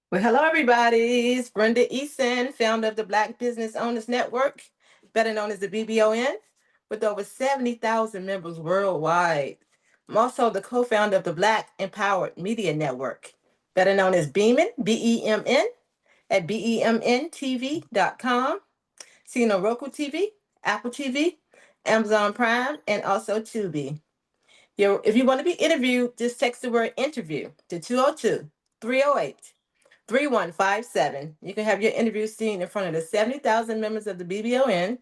Well, hello, everybody. It's Brenda Eason, founder of the Black Business Owners Network, better known as the BBON, with over 70,000 members worldwide. I'm also the co-founder of the Black Empowered Media Network, better known as Beeman, BEMN, at BEMNTV.com, seen on Roku TV, Apple TV, Amazon Prime, and also Tubi. If you want to be interviewed, just text the word interview to 202 308 3157. You can have your interview seen in front of the 70,000 members of the BBON. And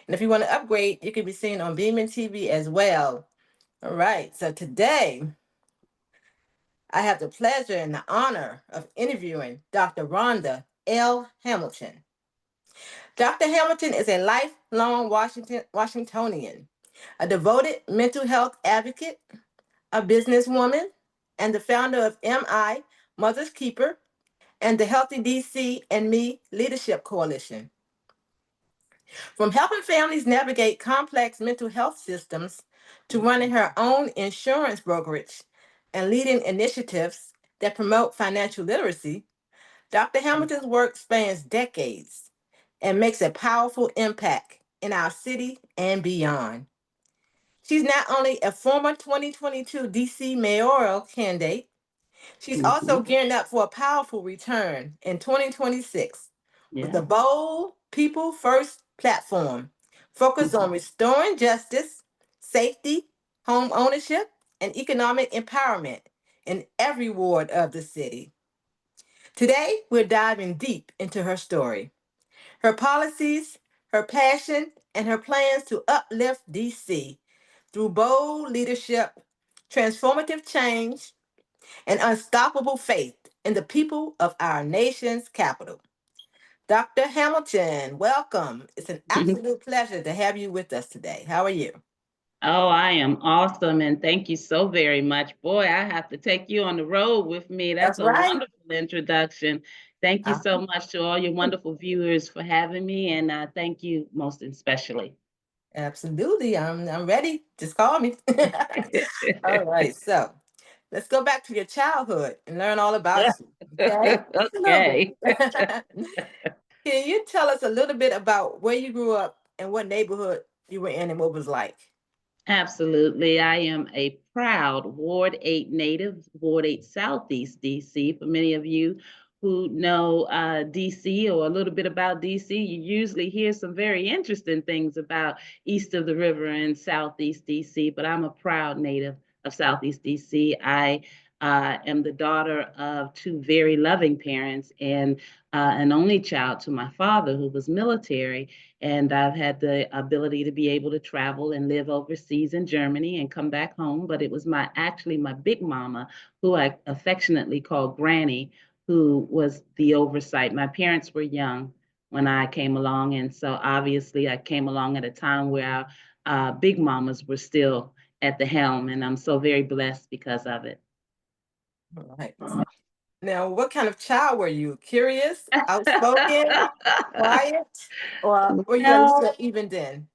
if you want to upgrade, you can be seen on Beeman TV as well. All right. So today, I have the pleasure and the honor of interviewing Dr. Rhonda L. Hamilton. Dr. Hamilton is a lifelong Washingtonian, a devoted mental health advocate, a businesswoman, and the founder of MI, Mother's Keeper, and the Healthy DC and Me Leadership Coalition. From helping families navigate complex mental health systems to running her own insurance brokerage and leading initiatives that promote financial literacy, Dr. Hamilton's work spans decades and makes a powerful impact in our city and beyond. She's not only a former 2022 DC Mayoral candidate, she's also Mhm. gearing up for a powerful return in 2026 with Yeah. a bold People First platform focused on Mhm. restoring justice, safety, home ownership, and economic empowerment in every ward of the city. Today, we're diving deep into her story, her policies, her passion, and her plans to uplift DC through bold leadership, transformative change, and unstoppable faith in the people of our nation's capital. Dr. Hamilton, welcome. It's an absolute pleasure to have you with us today. How are you? Oh, I am awesome. And thank you so very much. Boy, I have to take you on the road with me. That's That's a right. wonderful introduction. Thank you Uh, so much to all your wonderful viewers for having me. And thank you most especially. Absolutely. I'm ready. Just call me. All right. So let's go back to your childhood and learn all about you. Okay? Just a little bit. Okay. Can you tell us a little bit about where you grew up and what neighborhood you were in and what it was like? Absolutely. I am a proud Ward 8 native, Ward 8 Southeast DC. For many of you who know DC or a little bit about DC, you usually hear some very interesting things about east of the river and Southeast DC, but I'm a proud native of Southeast DC. I am the daughter of two very loving parents and an only child to my father who was military, and I've had the ability to be able to travel and live overseas in Germany and come back home. But it was my big mama, who I affectionately call Granny, who was the oversight. My parents were young when I came along, and so obviously I came along at a time where our big mamas were still at the helm, and I'm so very blessed because of it. All right. Now, what kind of child were you? Curious, outspoken, quiet, or were you a Well, little even then?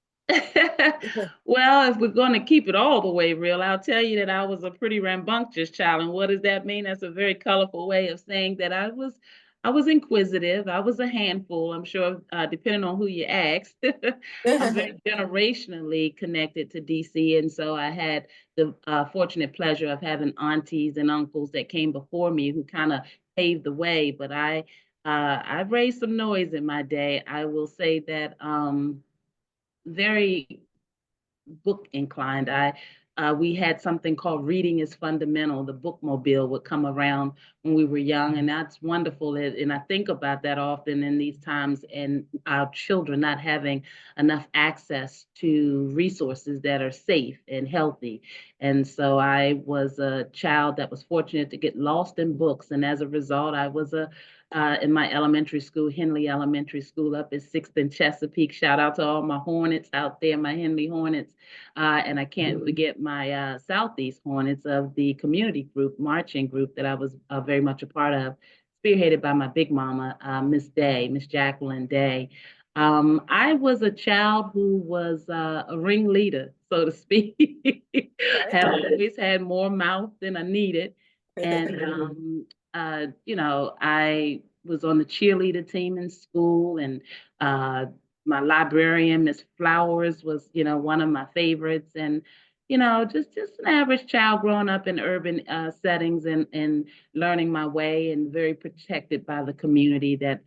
well, if we're going to keep it all the way real, I'll tell you that I was a pretty rambunctious child. And what does that mean? That's a very colorful way of saying that I was inquisitive. I was a handful. I'm sure, depending on who you ask. I'm very generationally connected to DC, and so I had the fortunate pleasure of having aunties and uncles that came before me who kind of paved the way. But I've raised some noise in my day. I will say that. Very book inclined. We had something called Reading is Fundamental. The bookmobile would come around when we were young, and that's wonderful. And I think about that often in these times, and our children not having enough access to resources that are safe and healthy. And so I was a child that was fortunate to get lost in books, and as a result, I was a in my elementary school, Henley Elementary School up at 6th and Chesapeake. Shout out to all my Hornets out there, my Henley Hornets. And I can't forget my Southeast Hornets of the community group, marching group that I was very much a part of, spearheaded by my big mama, Miss Day, Miss Jacqueline Day. I was a child who was a ringleader, so to speak. Had always had more mouth than I needed, and I was on the cheerleader team in school, and uh, my librarian, Miss Flowers, was, one of my favorites. And, just an average child growing up in urban settings, and learning my way, and very protected by the community that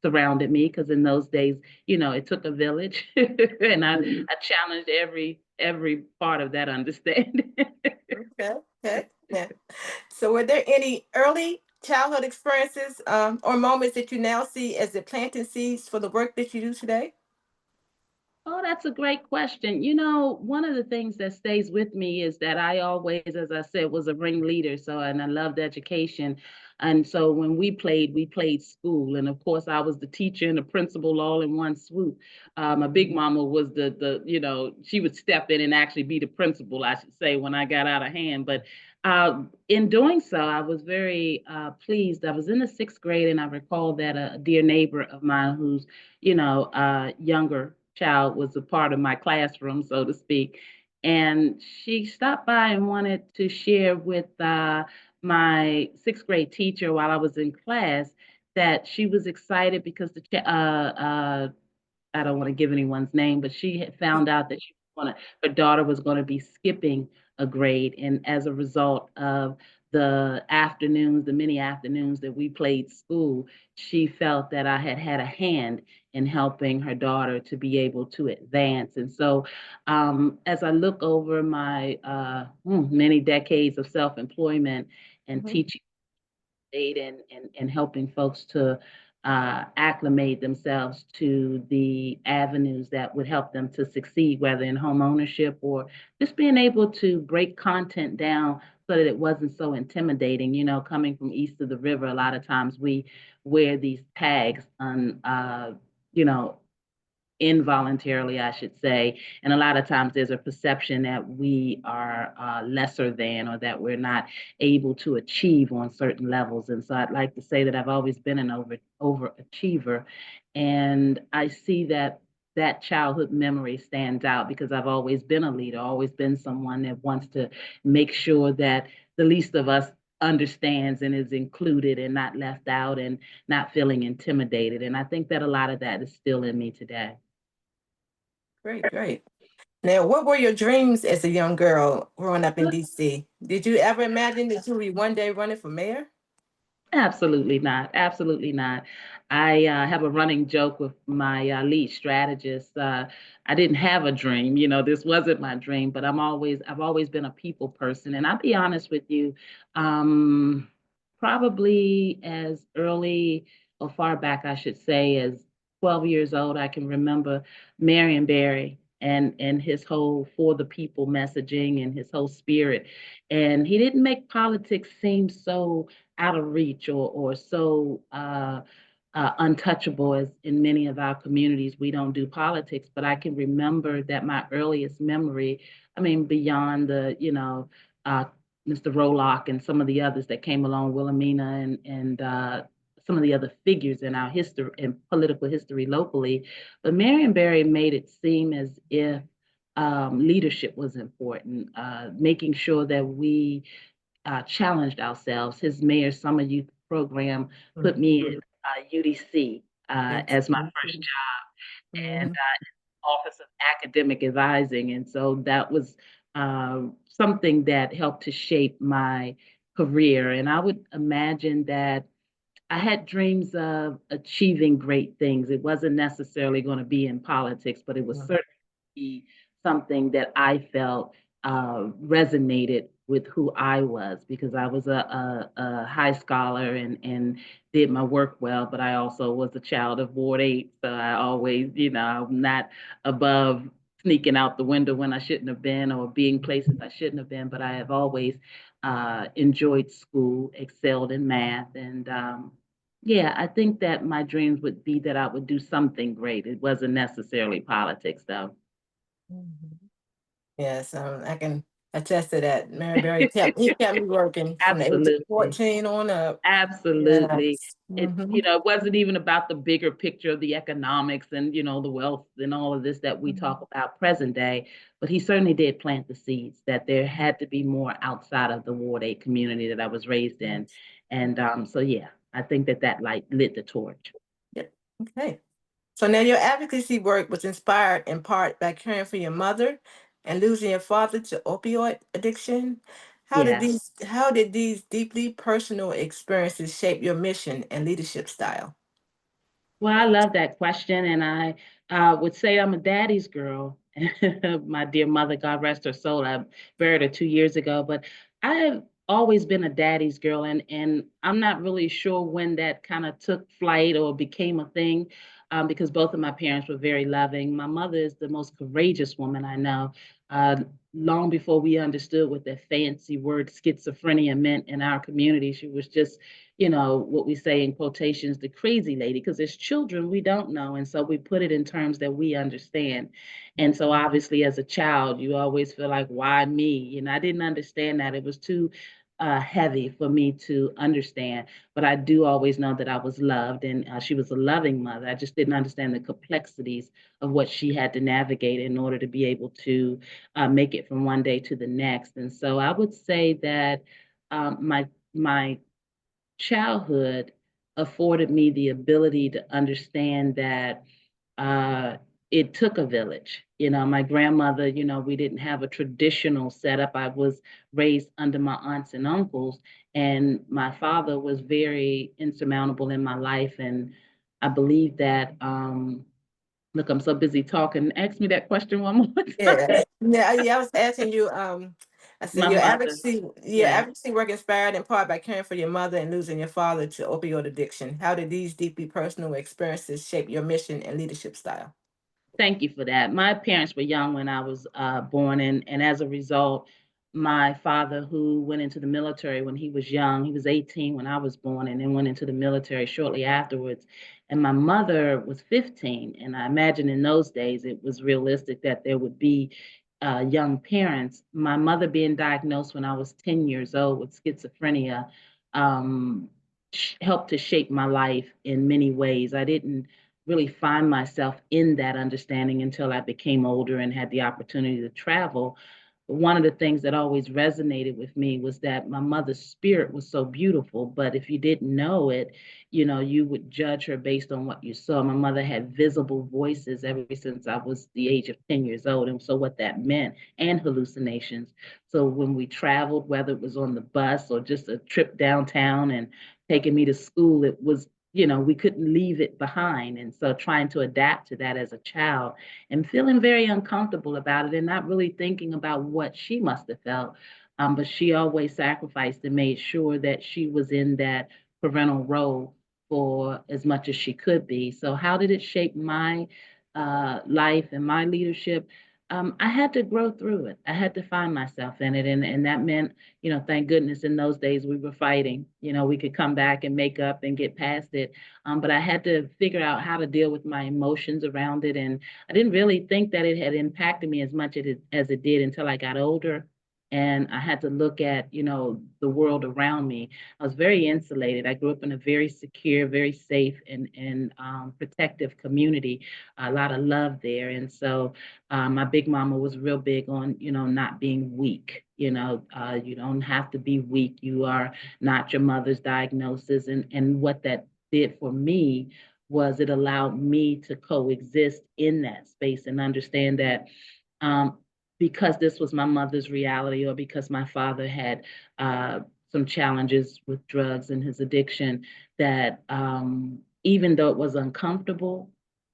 surrounded me. Because in those days, it took a village, and I challenged every part of that understanding. Okay. Okay. Yeah. So, were there any early childhood experiences or moments that you now see as the planting seeds for the work that you do today? Oh, that's a great question. One of the things that stays with me is that I always, as I said, was a ringleader. So, and I loved education. And so when we played school. And of course, I was the teacher and the principal all in one swoop. My big mama was she would step in and actually be the principal, I should say, when I got out of hand. But in doing so, I was very pleased. I was in the sixth grade, and I recall that a dear neighbor of mine who's younger child was a part of my classroom, so to speak. And she stopped by and wanted to share with my sixth grade teacher while I was in class that she was excited because I don't want to give anyone's name, but she had found out that her daughter was going to be skipping a grade. And as a result of the many afternoons that we played school, she felt that I had had a hand in helping her daughter to be able to advance. And so, as I look over my many decades of self employment and Mhm. teaching aid, and helping folks to acclimate themselves to the avenues that would help them to succeed, whether in home ownership or just being able to break content down so that it wasn't so intimidating. Coming from east of the river, a lot of times we wear these tags on, you know, involuntarily, I should say. And a lot of times there's a perception that we are lesser than, or that we're not able to achieve on certain levels. And so I'd like to say that I've always been an overachiever. And I see that that childhood memory stands out because I've always been a leader, always been someone that wants to make sure that the least of us understands and is included and not left out and not feeling intimidated. And I think that a lot of that is still in me today. Great, great. Now, what were your dreams as a young girl growing up in DC? Did you ever imagine that you would be one day running for mayor? Absolutely not. Absolutely not. I have a running joke with my lead strategist. I didn't have a dream. This wasn't my dream, but I've always been a people person. And I'll be honest with you, um, probably as early or far back, I should say, as 12 years old, I can remember Marion Barry and his whole for the people messaging and his whole spirit. And he didn't make politics seem so out of reach, or so untouchable as in many of our communities. We don't do politics, but I can remember that my earliest memory, I mean, beyond uh, Mr. Roloff and some of the others that came along, Wilhelmina and some of the other figures in our history and political history locally. But Marion Barry made it seem as if leadership was important, making sure that we challenged ourselves. His mayor summer youth program put me in UDC Yes. as my first job, and Mhm. Office of Academic Advising. And so that was something that helped to shape my career. And I would imagine that I had dreams of achieving great things. It wasn't necessarily going to be in politics, but it was Mhm. certainly be something that I felt resonated with who I was, because I was a high scholar and did my work well, but I also was a child of Ward 8. So I always, I'm not above sneaking out the window when I shouldn't have been, or being places I shouldn't have been, but I have always enjoyed school, excelled in math. And yeah, I think that my dreams would be that I would do something great. It wasn't necessarily politics, though. Mhm. Yes, I can attest to that. Mary Berry he kept me working from the age of Absolutely. 14 on up. Absolutely. Yes. It, Mm-hmm. it wasn't even about the bigger picture of the economics and, the wealth and all of this that we talk about present day, but he certainly did plant the seeds that there had to be more outside of the Ward 8 community that I was raised in. And so, yeah, I think that light lit the torch. Yep. Okay. So now your advocacy work was inspired in part by caring for your mother and losing your father to opioid addiction. Yes. How did these deeply personal experiences shape your mission and leadership style? Well, I love that question, and I would say I'm a daddy's girl. My dear mother, God rest her soul, I buried her 2 years ago, but I have always been a daddy's girl, and I'm not really sure when that kind of took flight or became a thing, because both of my parents were very loving. My mother is the most courageous woman I know. Uh, Long before we understood what that fancy word schizophrenia meant in our community, she was just what we say in quotations, the crazy lady, because as children, we don't know. And so we put it in terms that we understand. And so obviously, as a child, you always feel like, why me? I didn't understand that. It was too heavy for me to understand. But I do always know that I was loved and she was a loving mother. I just didn't understand the complexities of what she had to navigate in order to be able to make it from one day to the next. And so I would say that my childhood afforded me the ability to understand that uh, it took a village. My grandmother, we didn't have a traditional setup. I was raised under my aunts and uncles, and my father was very insurmountable in my life. And I believe that, look, I'm so busy talking. Ask me that question one more Yeah, time. yeah. I was asking you. I said My mother, your yes. advocacy work inspired in part by caring for your mother and losing your father to opioid addiction. How did these deeply personal experiences shape your mission and leadership style? Thank you for that. My parents were young when I was born, and as a result, my father, who went into the military when he was young, he was 18 when I was born, and then went into the military shortly afterwards. And my mother was 15, and I imagine in those days it was realistic that there would be young parents. My mother being diagnosed when I was 10 years old with schizophrenia um, helped to shape my life in many ways. I didn't really find myself in that understanding until I became older and had the opportunity to travel. But one of the things that always resonated with me was that my mother's spirit was so beautiful, but if you didn't know it, you would judge her based on what you saw. My mother had visible voices ever since I was the age of 10 years old, and so what that meant, and hallucinations. So when we traveled, whether it was on the bus or just a trip downtown and taking me to school, it was we couldn't leave it behind. And so trying to adapt to that as a child and feeling very uncomfortable about it and not really thinking about what she must have felt. But she always sacrificed and made sure that she was in that parental role for as much as she could be. So, how did it shape my life and my leadership? I had to grow through it. I had to find myself in it. And that meant, thank goodness in those days we were fighting. We could come back and make up and get past it. But I had to figure out how to deal with my emotions around it. And I didn't really think that it had impacted me as much as it did until I got older. And I had to look at, the world around me. I was very insulated. I grew up in a very secure, very safe, and protective community. A lot of love there. And so my big mama was real big on, not being weak. You don't have to be weak. You are not your mother's diagnosis. And what that did for me was it allowed me to coexist in that space and understand that um, because this was my mother's reality or because my father had uh, some challenges with drugs and his addiction, that even though it was uncomfortable,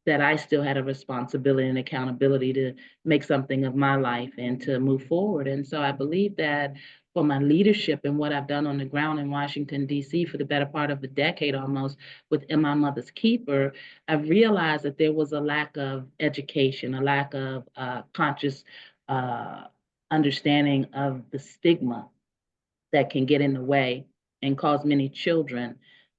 that I still had a responsibility and accountability to make something of my life and to move forward. And so I believe that for my leadership and what I've done on the ground in Washington, D.C. for the better part of a decade almost within my mother's keeper, I've realized that there was a lack of education, a lack of conscious uh, understanding of the stigma that can get in the way and cause many children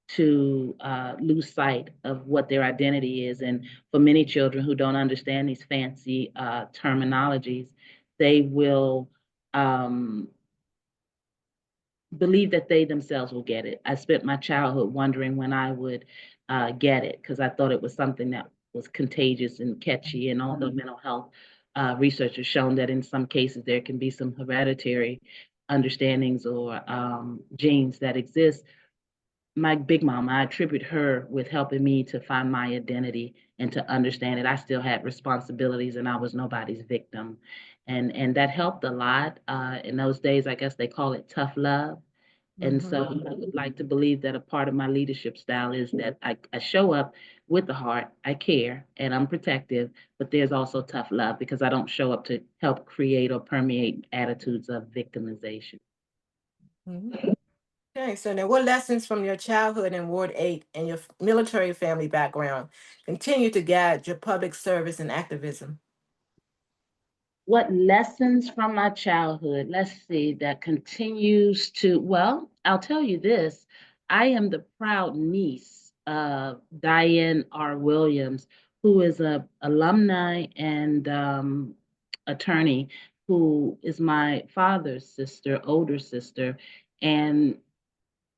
to lose sight of what their identity is. And for many children who don't understand these fancy terminologies, they will um, believe that they themselves will get it. I spent my childhood wondering when I would get it because I thought it was something that was contagious and catchy. And although mental health research has shown that in some cases there can be some hereditary understandings or genes that exist, my big mom, I attribute her with helping me to find my identity and to understand that I still had responsibilities and I was nobody's victim. And that helped a lot. In those days, I guess they call it tough love. And so Mm-hmm. I would like to believe that a part of my leadership style is that I show up with the heart, I care, and I'm protective, but there's also tough love because I don't show up to help create or permeate attitudes of victimization. Mm-hmm. Okay, so now what lessons from your childhood in Ward 8 and your military family background continue to guide your public service and activism? What lessons from my childhood, let's see, that continues to, well, I'll tell you this. I am the proud niece of Diane R. Williams, who is a alumni and attorney, who is my father's sister, older sister. And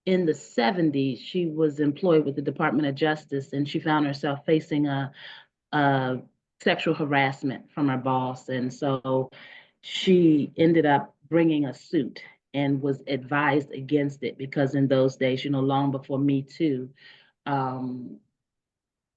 in the 70s, she was employed with the Department of Justice, and she found herself facing a sexual harassment from her boss. And so she ended up bringing a suit and was advised against it because in those days, long before Me Too, um,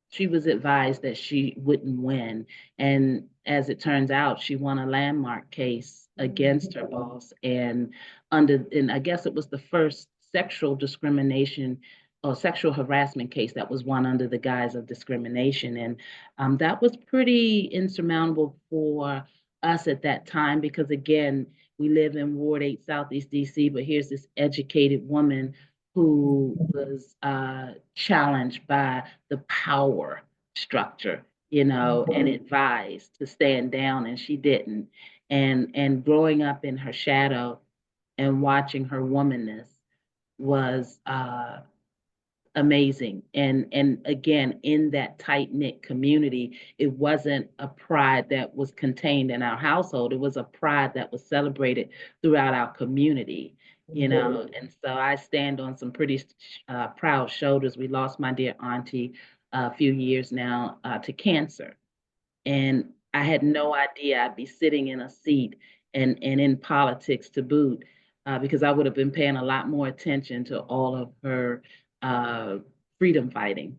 she was advised that she wouldn't win. And as it turns out, she won a landmark case against her boss. And I guess it was the first sexual discrimination or sexual harassment case that was won under the guise of discrimination. And that was pretty insurmountable for us at that time because, again, we live in Ward 8, Southeast DC, but here's this educated woman who was challenged by the power structure, and advised to stand down, and she didn't. And growing up in her shadow and watching her womanness was amazing. And again, in that tight knit community, it wasn't a pride that was contained in our household. It was a pride that was celebrated throughout our community. And so I stand on some pretty proud shoulders. We lost my dear auntie a few years now to cancer, and I had no idea I'd be sitting in a seat and in politics to boot, because I would have been paying a lot more attention to all of her uh, freedom fighting.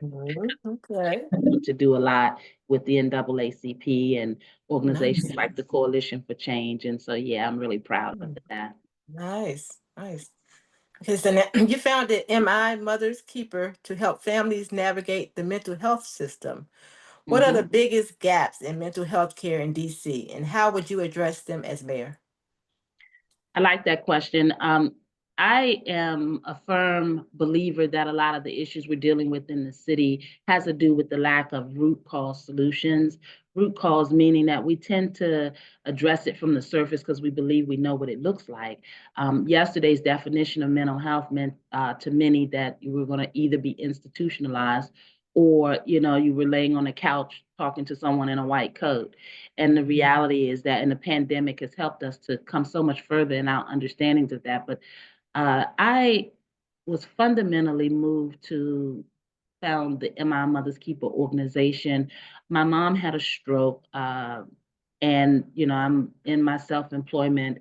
Mhm. Okay. To do a lot with the NAACP and Nice. organizations like the Coalition for Change. And so, yeah, I'm really proud of Mm. that. Nice. Nice. Okay, so now you founded MI Mother's Keeper to help families navigate the mental health system. What are the Mhm. biggest gaps in mental health care in DC, and how would you address them as mayor? I like that question. I am a firm believer that a lot of the issues we're dealing with in the city has to do with the lack of root cause solutions. Root cause meaning that we tend to address it from the surface because we believe we know what it looks like. Yesterday's definition of mental health meant to many that you were going to either be institutionalized or you were laying on a couch talking to someone in a white coat. And the reality is that, and the pandemic has helped us to come so much further in our understandings of that. But I was fundamentally moved to found the MI Mother's Keeper organization. My mom had a stroke, and I'm in my self-employment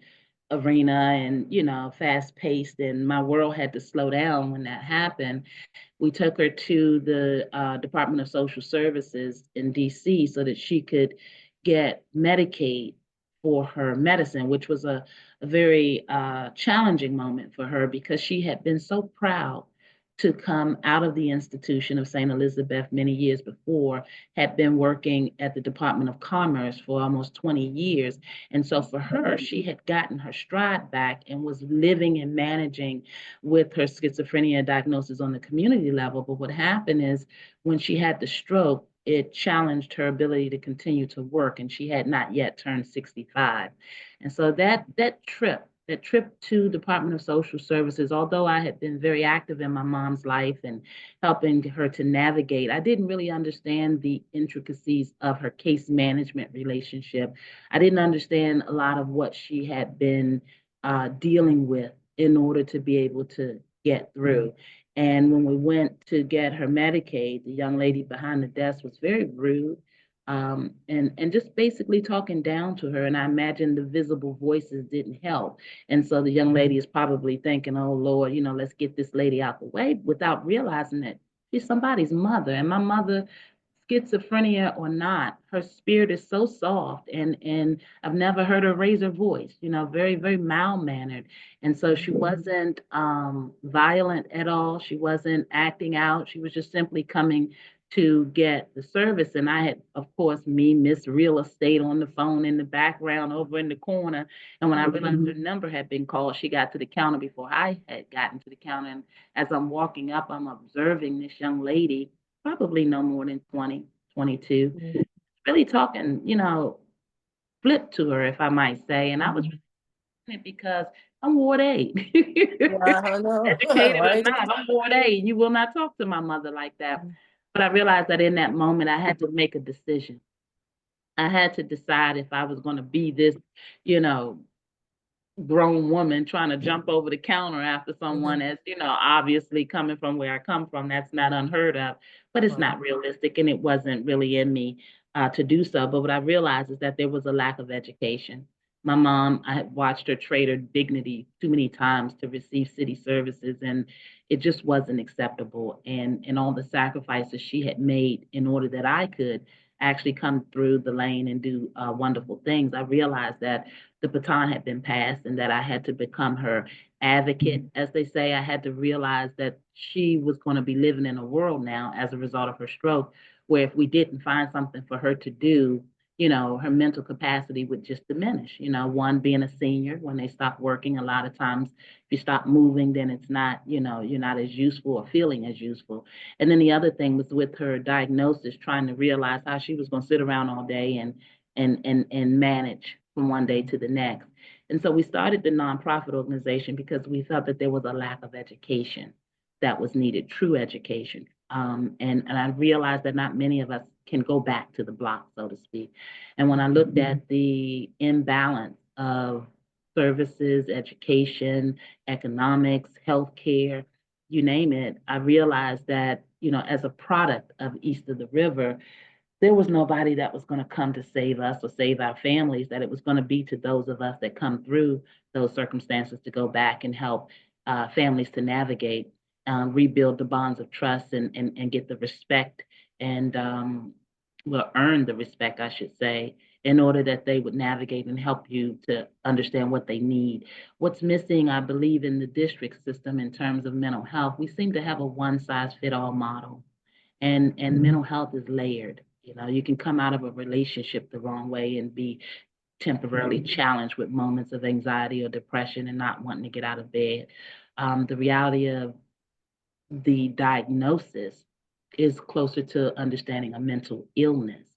arena, and fast paced, and my world had to slow down when that happened. We took her to the Department of Social Services in DC so that she could get Medicaid for her medicine, which was a very challenging moment for her because she had been so proud to come out of the institution of St. Elizabeth many years before, had been working at the Department of Commerce for almost 20 years. And so for her, she had gotten her stride back and was living and managing with her schizophrenia diagnosis on the community level. But what happened is when she had the stroke, it challenged her ability to continue to work, and she had not yet turned 65. And so that trip that trip to Department of Social Services, although I had been very active in my mom's life and helping her to navigate, I didn't really understand the intricacies of her case management relationship. I didn't understand a lot of what she had been dealing with in order to be able to get through. And when we went to get her Medicaid, the young lady behind the desk was very rude, and just basically talking down to her. And I imagine the visible voices didn't help. And so the young lady is probably thinking, "Oh Lord, let's get this lady out the way," without realizing that she's somebody's mother. And my mother, schizophrenia or not, her spirit is so soft, and I've never heard her raise her voice, very, very mild mannered. And so she wasn't violent at all. She wasn't acting out. She was just simply coming to get the service. And I had, of course, me, Miss Real Estate, on the phone in the background over in the corner. And when I realized her number had been called, she got to the counter before I had gotten to the counter. And as I'm walking up, I'm observing this young lady, probably no more than 20, 22, really talking, flip to her, if I might say. And I was resistant because I'm Ward 8. Yeah, I know. Educated or Right? not, I'm Ward 8. You will not talk to my mother like that. But I realized that in that moment, I had to make a decision. I had to decide if I was going to be this, you know, grown woman trying to jump over the counter after someone Mhm. as, obviously coming from where I come from, that's not unheard of, but it's Right. not realistic and it wasn't really in me to do so. But what I realized is that there was a lack of education. My mom, I had watched her trade her dignity too many times to receive city services, and it just wasn't acceptable. And all the sacrifices she had made in order that I could actually come through the lane and do wonderful things, I realized that the baton had been passed and that I had to become her advocate, as they say. I had to realize that she was going to be living in a world now as a result of her stroke, where if we didn't find something for her to do, her mental capacity would just diminish. One, being a senior, when they stop working, a lot of times if you stop moving, then it's not, you're not as useful or feeling as useful. And then the other thing was with her diagnosis, trying to realize how she was going to sit around all day and manage from one day to the next. And so we started the nonprofit organization because we felt that there was a lack of education that was needed, true education. And I realized that not many of us can go back to the block, so to speak. And when I looked at the imbalance of services, education, economics, healthcare, you name it, I realized that, as a product of east of the river, there was nobody that was going to come to save us or save our families, that it was going to be to those of us that come through those circumstances to go back and help families to navigate, rebuild the bonds of trust, and get the respect and, well, earn the respect, I should say, in order that they would navigate and help you to understand what they need. What's missing, I believe, in the district system in terms of mental health, we seem to have a one size fit all model, and mental health is layered. You can come out of a relationship the wrong way and be temporarily challenged with moments of anxiety or depression and not wanting to get out of bed. The reality of the diagnosis is closer to understanding a mental illness.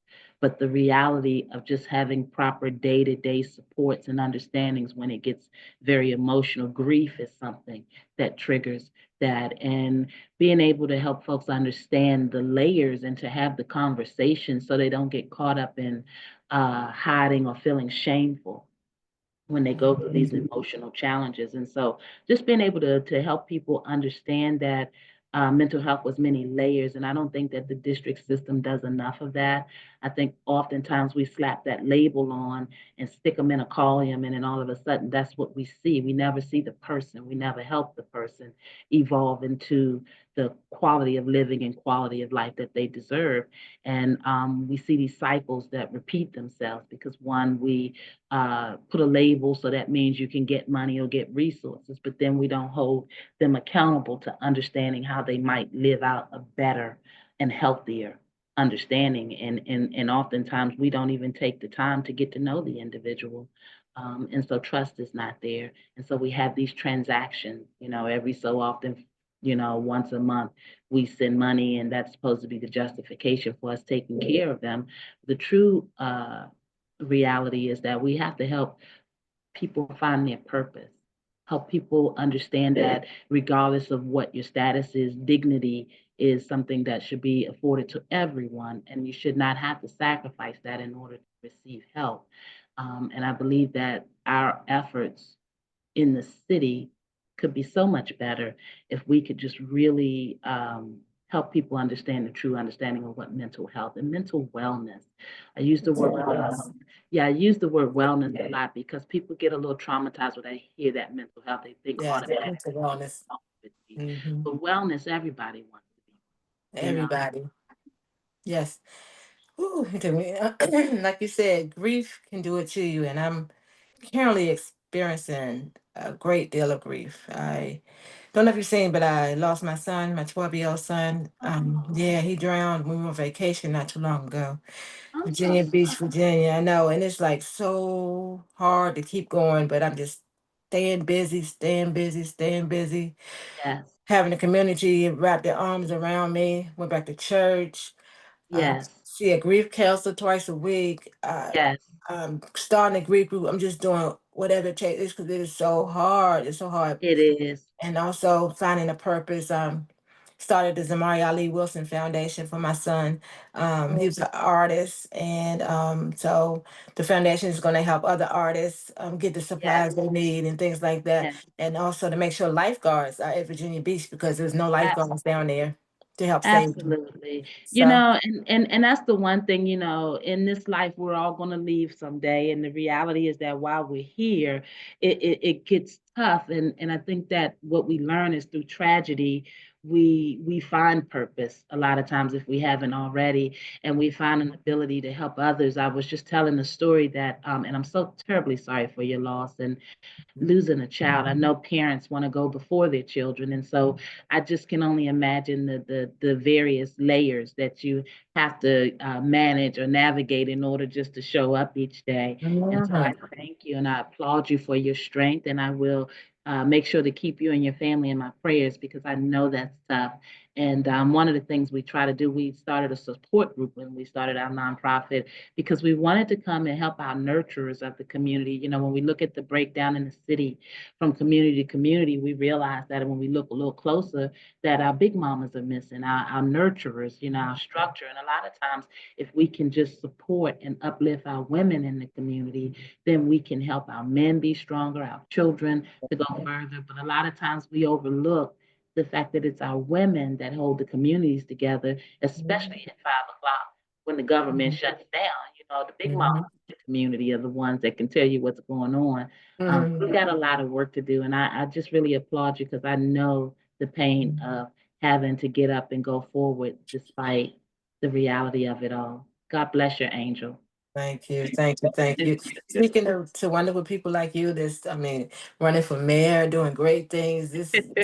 But the reality of just having proper day to day supports and understandings when it gets very emotional, grief is something that triggers that. And being able to help folks understand the layers and to have the conversation so they don't get caught up in hiding or feeling shameful when they go through these emotional challenges. And so just being able to help people understand that mental health was many layers. And I don't think that the district system does enough of that. I think oftentimes we slap that label on and stick them in a column, and then all of a sudden that's what we see. We never see the person. We never help the person evolve into the quality of living and quality of life that they deserve. And we see these cycles that repeat themselves because, one, we put a label, so that means you can get money or get resources, but then we don't hold them accountable to understanding how they might live out a better and healthier understanding. And oftentimes we don't even take the time to get to know the individual. And so trust is not there. And so we have these transactions, every so often, once a month, we send money, and that's supposed to be the justification for us taking care of them. The true reality is that we have to help people find their purpose. help people understand that regardless of what your status is, dignity is something that should be afforded to everyone, and you should not have to sacrifice that in order to receive help. And I believe that our efforts in the city could be so much better if we could just really help people understand the true understanding of what mental health and mental wellness. I use the word, Yes. yeah, I use the word wellness a lot because people get a little traumatized when they hear that mental health. They think Yes. automatically Mental wellness. poverty. Hmm. But wellness, everybody wants to be, you know. Everybody. Yes. Ooh, like you said, grief can do it to you, and I'm currently experiencing a great deal of grief. I don't know if you've seen, but I lost my son, my 12-year-old son. Yeah, he drowned when we were on vacation not too long ago. I'm so Virginia Beach, sorry. Virginia. I know, and it's like so hard to keep going, but I'm just staying busy, staying busy, staying busy. Yes, Having the community wrap their arms around me. Went back to church. yes, See a grief counselor twice a week. yes, Starting a grief group. I'm just doing whatever it takes because it is so hard. It's so hard. it is. And also finding a purpose. Started the Zamari Ali Wilson Foundation for my son. He was an artist, and so the foundation is going to help other artists get the Yes, supplies they need and things like that, yes. and also to make sure lifeguards are at Virginia Beach because there's no lifeguards down there to help save them. Absolutely. So, And that's the one thing, in this life we're all going to leave someday. And the reality is that while we're here, it gets tough. And I think that what we learn is through tragedy, we find purpose a lot of times if we haven't already, and we find an ability to help others. I was just telling a story that, and I'm so terribly sorry for your loss and losing a child. I know parents want to go before their children, and so I just can only imagine the various layers that you have to manage or navigate in order just to show up each day. And so I mhm. thank you and I applaud you for your strength, and I will make sure to keep you and your family in my prayers because I know that's tough. And one of the things we try to do, we started a support group when we started our nonprofit because we wanted to come and help our nurturers of the community. When we look at the breakdown in the city from community to community, we realize that when we look a little closer, that our big mamas are missing, our nurturers, our structure. And a lot of times, if we can just support and uplift our women in the community, then we can help our men be stronger, our children to go further. But a lot of times we overlook the fact that it's our women that hold the communities together, especially at 5 o'clock when the government Mhm. shuts down. The big mamas Mhm. in the community are the ones that can tell you what's going on. We Mhm. got a lot of work to do, and I just really applaud you because I know the pain of having to get up and go forward despite the reality of it all. God bless your angel. Thank you, thank you, thank you. Speaking to wonderful people like you, I mean, running for mayor, doing great things. It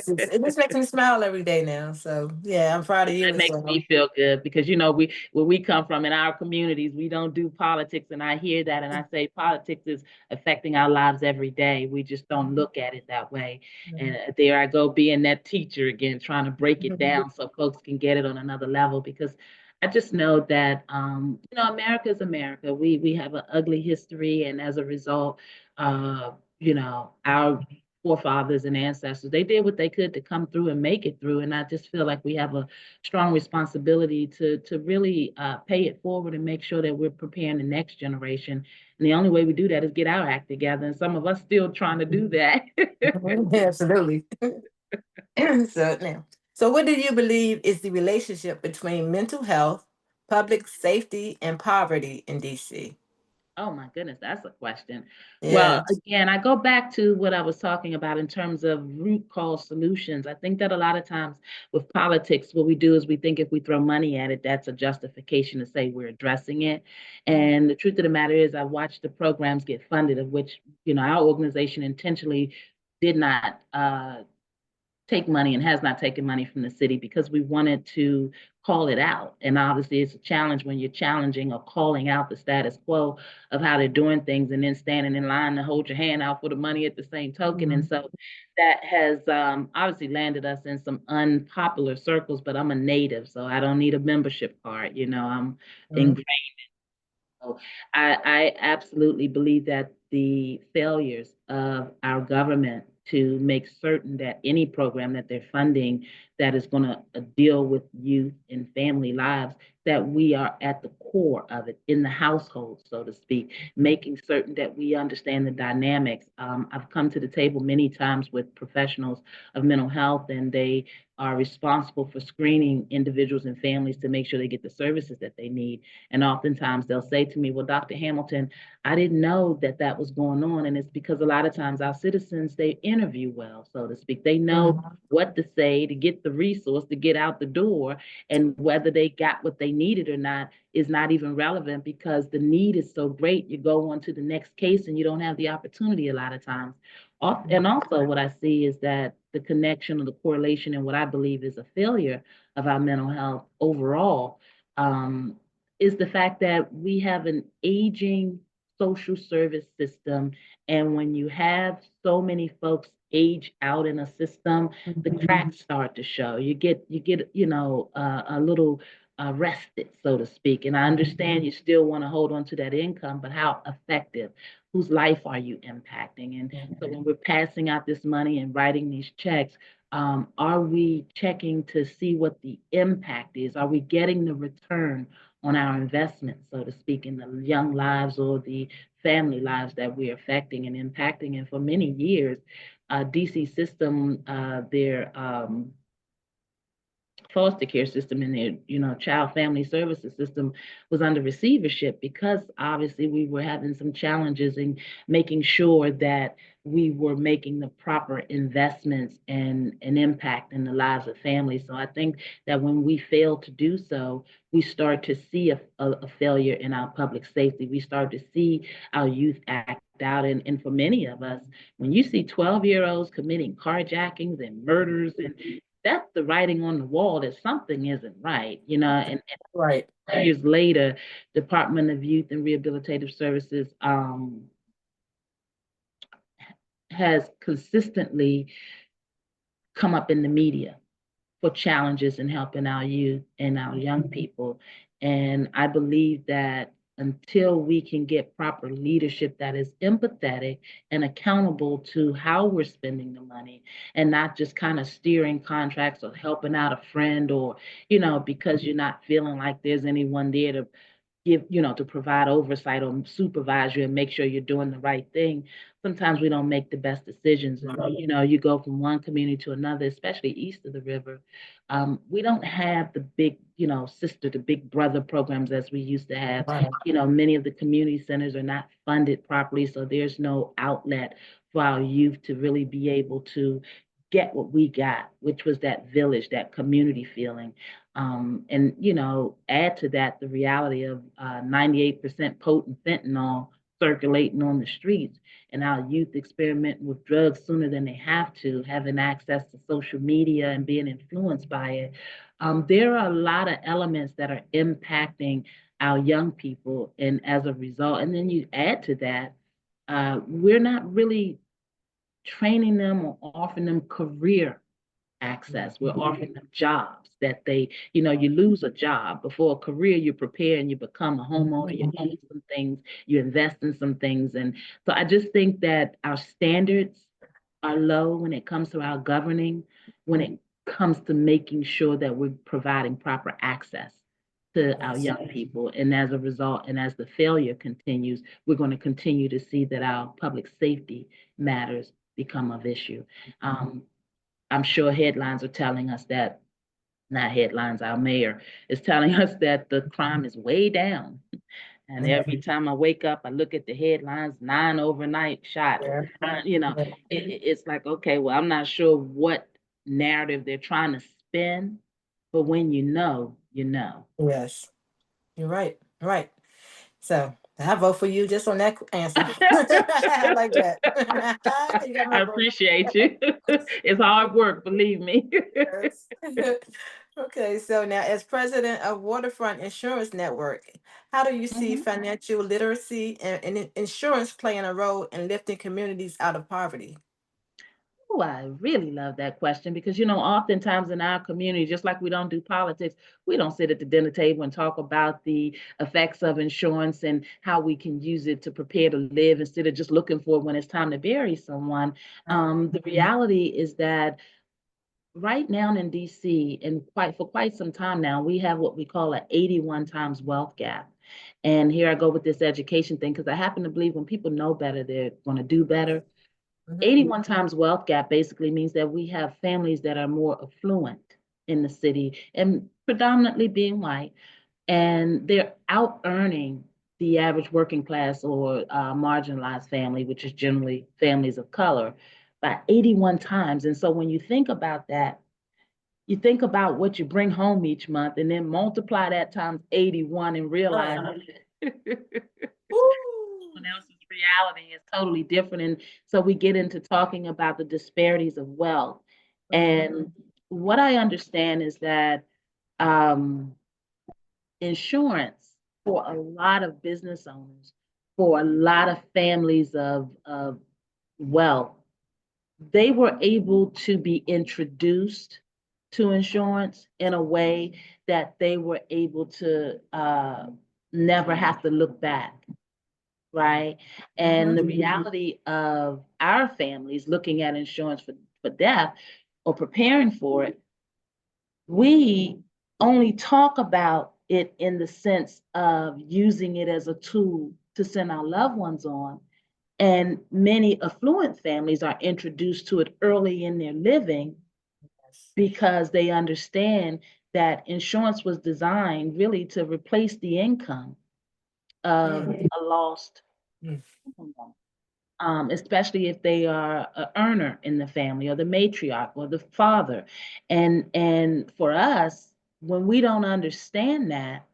just makes me smile every day now. So yeah, I'm proud of you That as makes me well. feel good because we where we come from in our communities, we don't do politics, and I hear that, and I say politics is affecting our lives every day. We just don't look at it that way. And there I go being that teacher again, trying to break it down so folks can get it on another level because I just know that America is America. We have an ugly history, and as a result, our forefathers and ancestors, they did what they could to come through and make it through. And I just feel like we have a strong responsibility to really pay it forward and make sure that we're preparing the next generation. And the only way we do that is get our act together. And some of us still trying to do that. Absolutely. So now, so what do you believe is the relationship between mental health, public safety, and poverty in DC? Oh my goodness, that's a question. Well, Yes. again, I go back to what I was talking about in terms of root cause solutions. I think that a lot of times with politics, what we do is we think if we throw money at it, that's a justification to say we're addressing it. And the truth of the matter is, I watched the programs get funded, of which, our organization intentionally did not take money and has not taken money from the city because we wanted to call it out. And obviously, it's a challenge when you're challenging or calling out the status quo of how they're doing things and then standing in line to hold your hand out for the money at the same token. And Mhm. so that has obviously landed us in some unpopular circles, but I'm a native, so I don't need a membership card. I'm Mhm. ingrained. So I absolutely believe that the failures of our government to make certain that any program that they're funding that is going to deal with youth and family lives, that we are at the core of it in the household, so to speak, making certain that we understand the dynamics. I've come to the table many times with professionals of mental health, and they are responsible for screening individuals and families to make sure they get the services that they need. And oftentimes they'll say to me, well, Dr. Hamilton, I didn't know that that was going on. And it's because a lot of times our citizens, they interview well, so to speak. They know Mhm. what to say to get the resource to get out the door. And whether they got what they needed or not is not even relevant because the need is so great. You go on to the next case and you don't have the opportunity a lot of times. And also, what I see is that the connection or the correlation and what I believe is a failure of our mental health overall um, is the fact that we have an aging social service system. And when you have so many folks age out in a system, the cracks start to show. You get a little rested, so to speak. And I understand you still want to hold on to that income, but how effective? Whose life are you impacting? And so when we're passing out this money and writing these checks, are we checking to see what the impact is? Are we getting the return on our investment, so to speak, in the young lives or the family lives that we're affecting and impacting? And for many years, DC system, their foster care system and their child family services system was under receivership because obviously we were having some challenges in making sure that we were making the proper investments and an impact in the lives of families. So I think that when we fail to do so, we start to see a failure in our public safety. We start to see our youth act out. And for many of us, when you see 12-year-olds committing carjackings and murders, and that's the writing on the wall that something isn't right, Right. and years later, Department of Youth and Rehabilitative Services has consistently come up in the media for challenges in helping our youth and our young people. And I believe that until we can get proper leadership that is empathetic and accountable to how we're spending the money and not just kind of steering contracts or helping out a friend or, because you're not feeling like there's anyone there to to provide oversight or supervise you and make sure you're doing the right thing. Sometimes we don't make the best decisions. And, you go from one community to another, especially east of the river. We don't have the big, sister to big brother programs as we used to have. Right. Many of the community centers are not funded properly. So there's no outlet for our youth to really be able to get what we got, which was that village, that community feeling. And add to that the reality of 98% potent fentanyl circulating on the streets, and our youth experimenting with drugs sooner than they have to, having access to social media and being influenced by it. There are a lot of elements that are impacting our young people, and as a result, and then you add to that, we're not really training them or offering them career access. We're offering them jobs that you lose a job. Before a career, you prepare and you become a homeowner, you own some things, you invest in some things. And so I just think that our standards are low when it comes to our governing, when it comes to making sure that we're providing proper access to our Yes. young people. And as a result, and as the failure continues, we're going to continue to see that our public safety matters become of issue. Um, I'm sure headlines are telling us that, not headlines, our mayor is telling us that the crime is way down. And every time I wake up, I look at the headlines, 9 overnight shot, Yeah. it's like, okay, well, I'm not sure what narrative they're trying to spin, but when you know, you know. Yes. You're right. Right. So I vote for you just on that answer. I like that. You got my I vote. appreciate you. It's hard work, believe me. Yes. Okay, so now as president of Waterfront Insurance Network, how do you see Mhm. financial literacy and insurance playing a role in lifting communities out of poverty? Oh, I really love that question because, oftentimes in our community, just like we don't do politics, we don't sit at the dinner table and talk about the effects of insurance and how we can use it to prepare to live instead of just looking for it when it's time to bury someone. Right. The reality is that right now in DC, and quite some time now, we have what we call an 81 times wealth gap. And here I go with this education thing because I happen to believe when people know better, they're going to do better. Mm-hmm. 81 times wealth gap basically means that we have families that are more affluent in the city and predominantly being white, and they're out earning the average working class or marginalized family, which is generally families of color, by 81 times. And so when you think about that, you think about what you bring home each month and then multiply that times 81 and realize Right. someone Woo! else's reality is totally different. And so we get into talking about the disparities of wealth. Mm-hmm. And what I understand is that um, insurance for a lot of business owners, for a lot of families of wealth, they were able to be introduced to insurance in a way that they were able to never have to look back, right? Mm-hmm. And the reality of our families looking at insurance for death or preparing for it, we only talk about it in the sense of using it as a tool to send our loved ones on. And many affluent families are introduced to it early in their living Yes. because they understand that insurance was designed really to replace the income of Mm. a lost Mm. income, especially if they are an earner in the family or the matriarch or the father. And for us, when we don't understand that,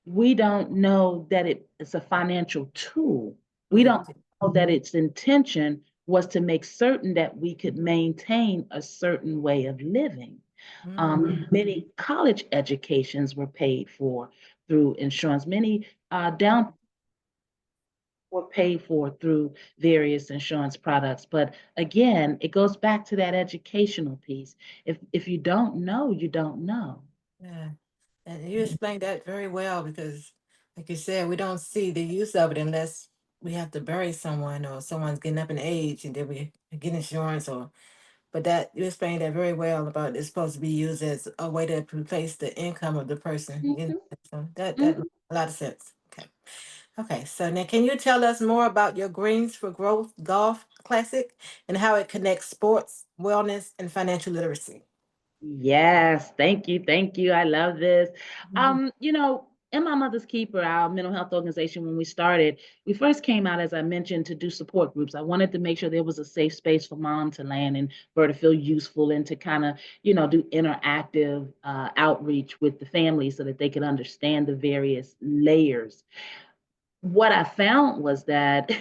we don't know that it's a financial tool. We Ooh. don't know that its intention was to make certain that we could maintain a certain way of living. Mm. Many college educations were paid for through insurance. Many down were paid for through various insurance products. But again, it goes back to that educational piece. If you don't know, you don't know. Yeah. And you explained that very well because, like you said, we don't see the use of it unless we have to bury someone or someone's getting up in age and then we get insurance or. But that you explained that very well about it's supposed to be used as a way to replace the income of the person. Mhm, So that mhm. makes a lot of sense. Okay. Okay. So now, can you tell us more about your Greens for Growth Golf Classic and how it connects sports, wellness, and financial literacy? Yes, thank you, thank you. I love this. Mhm. In my mother's keeper, our mental health organization, when we started, we first came out, as I mentioned, to do support groups. I wanted to make sure there was a safe space for mom to land and for her to feel useful and to kind of, do interactive outreach with the family so that they could understand the various layers. What I found was that,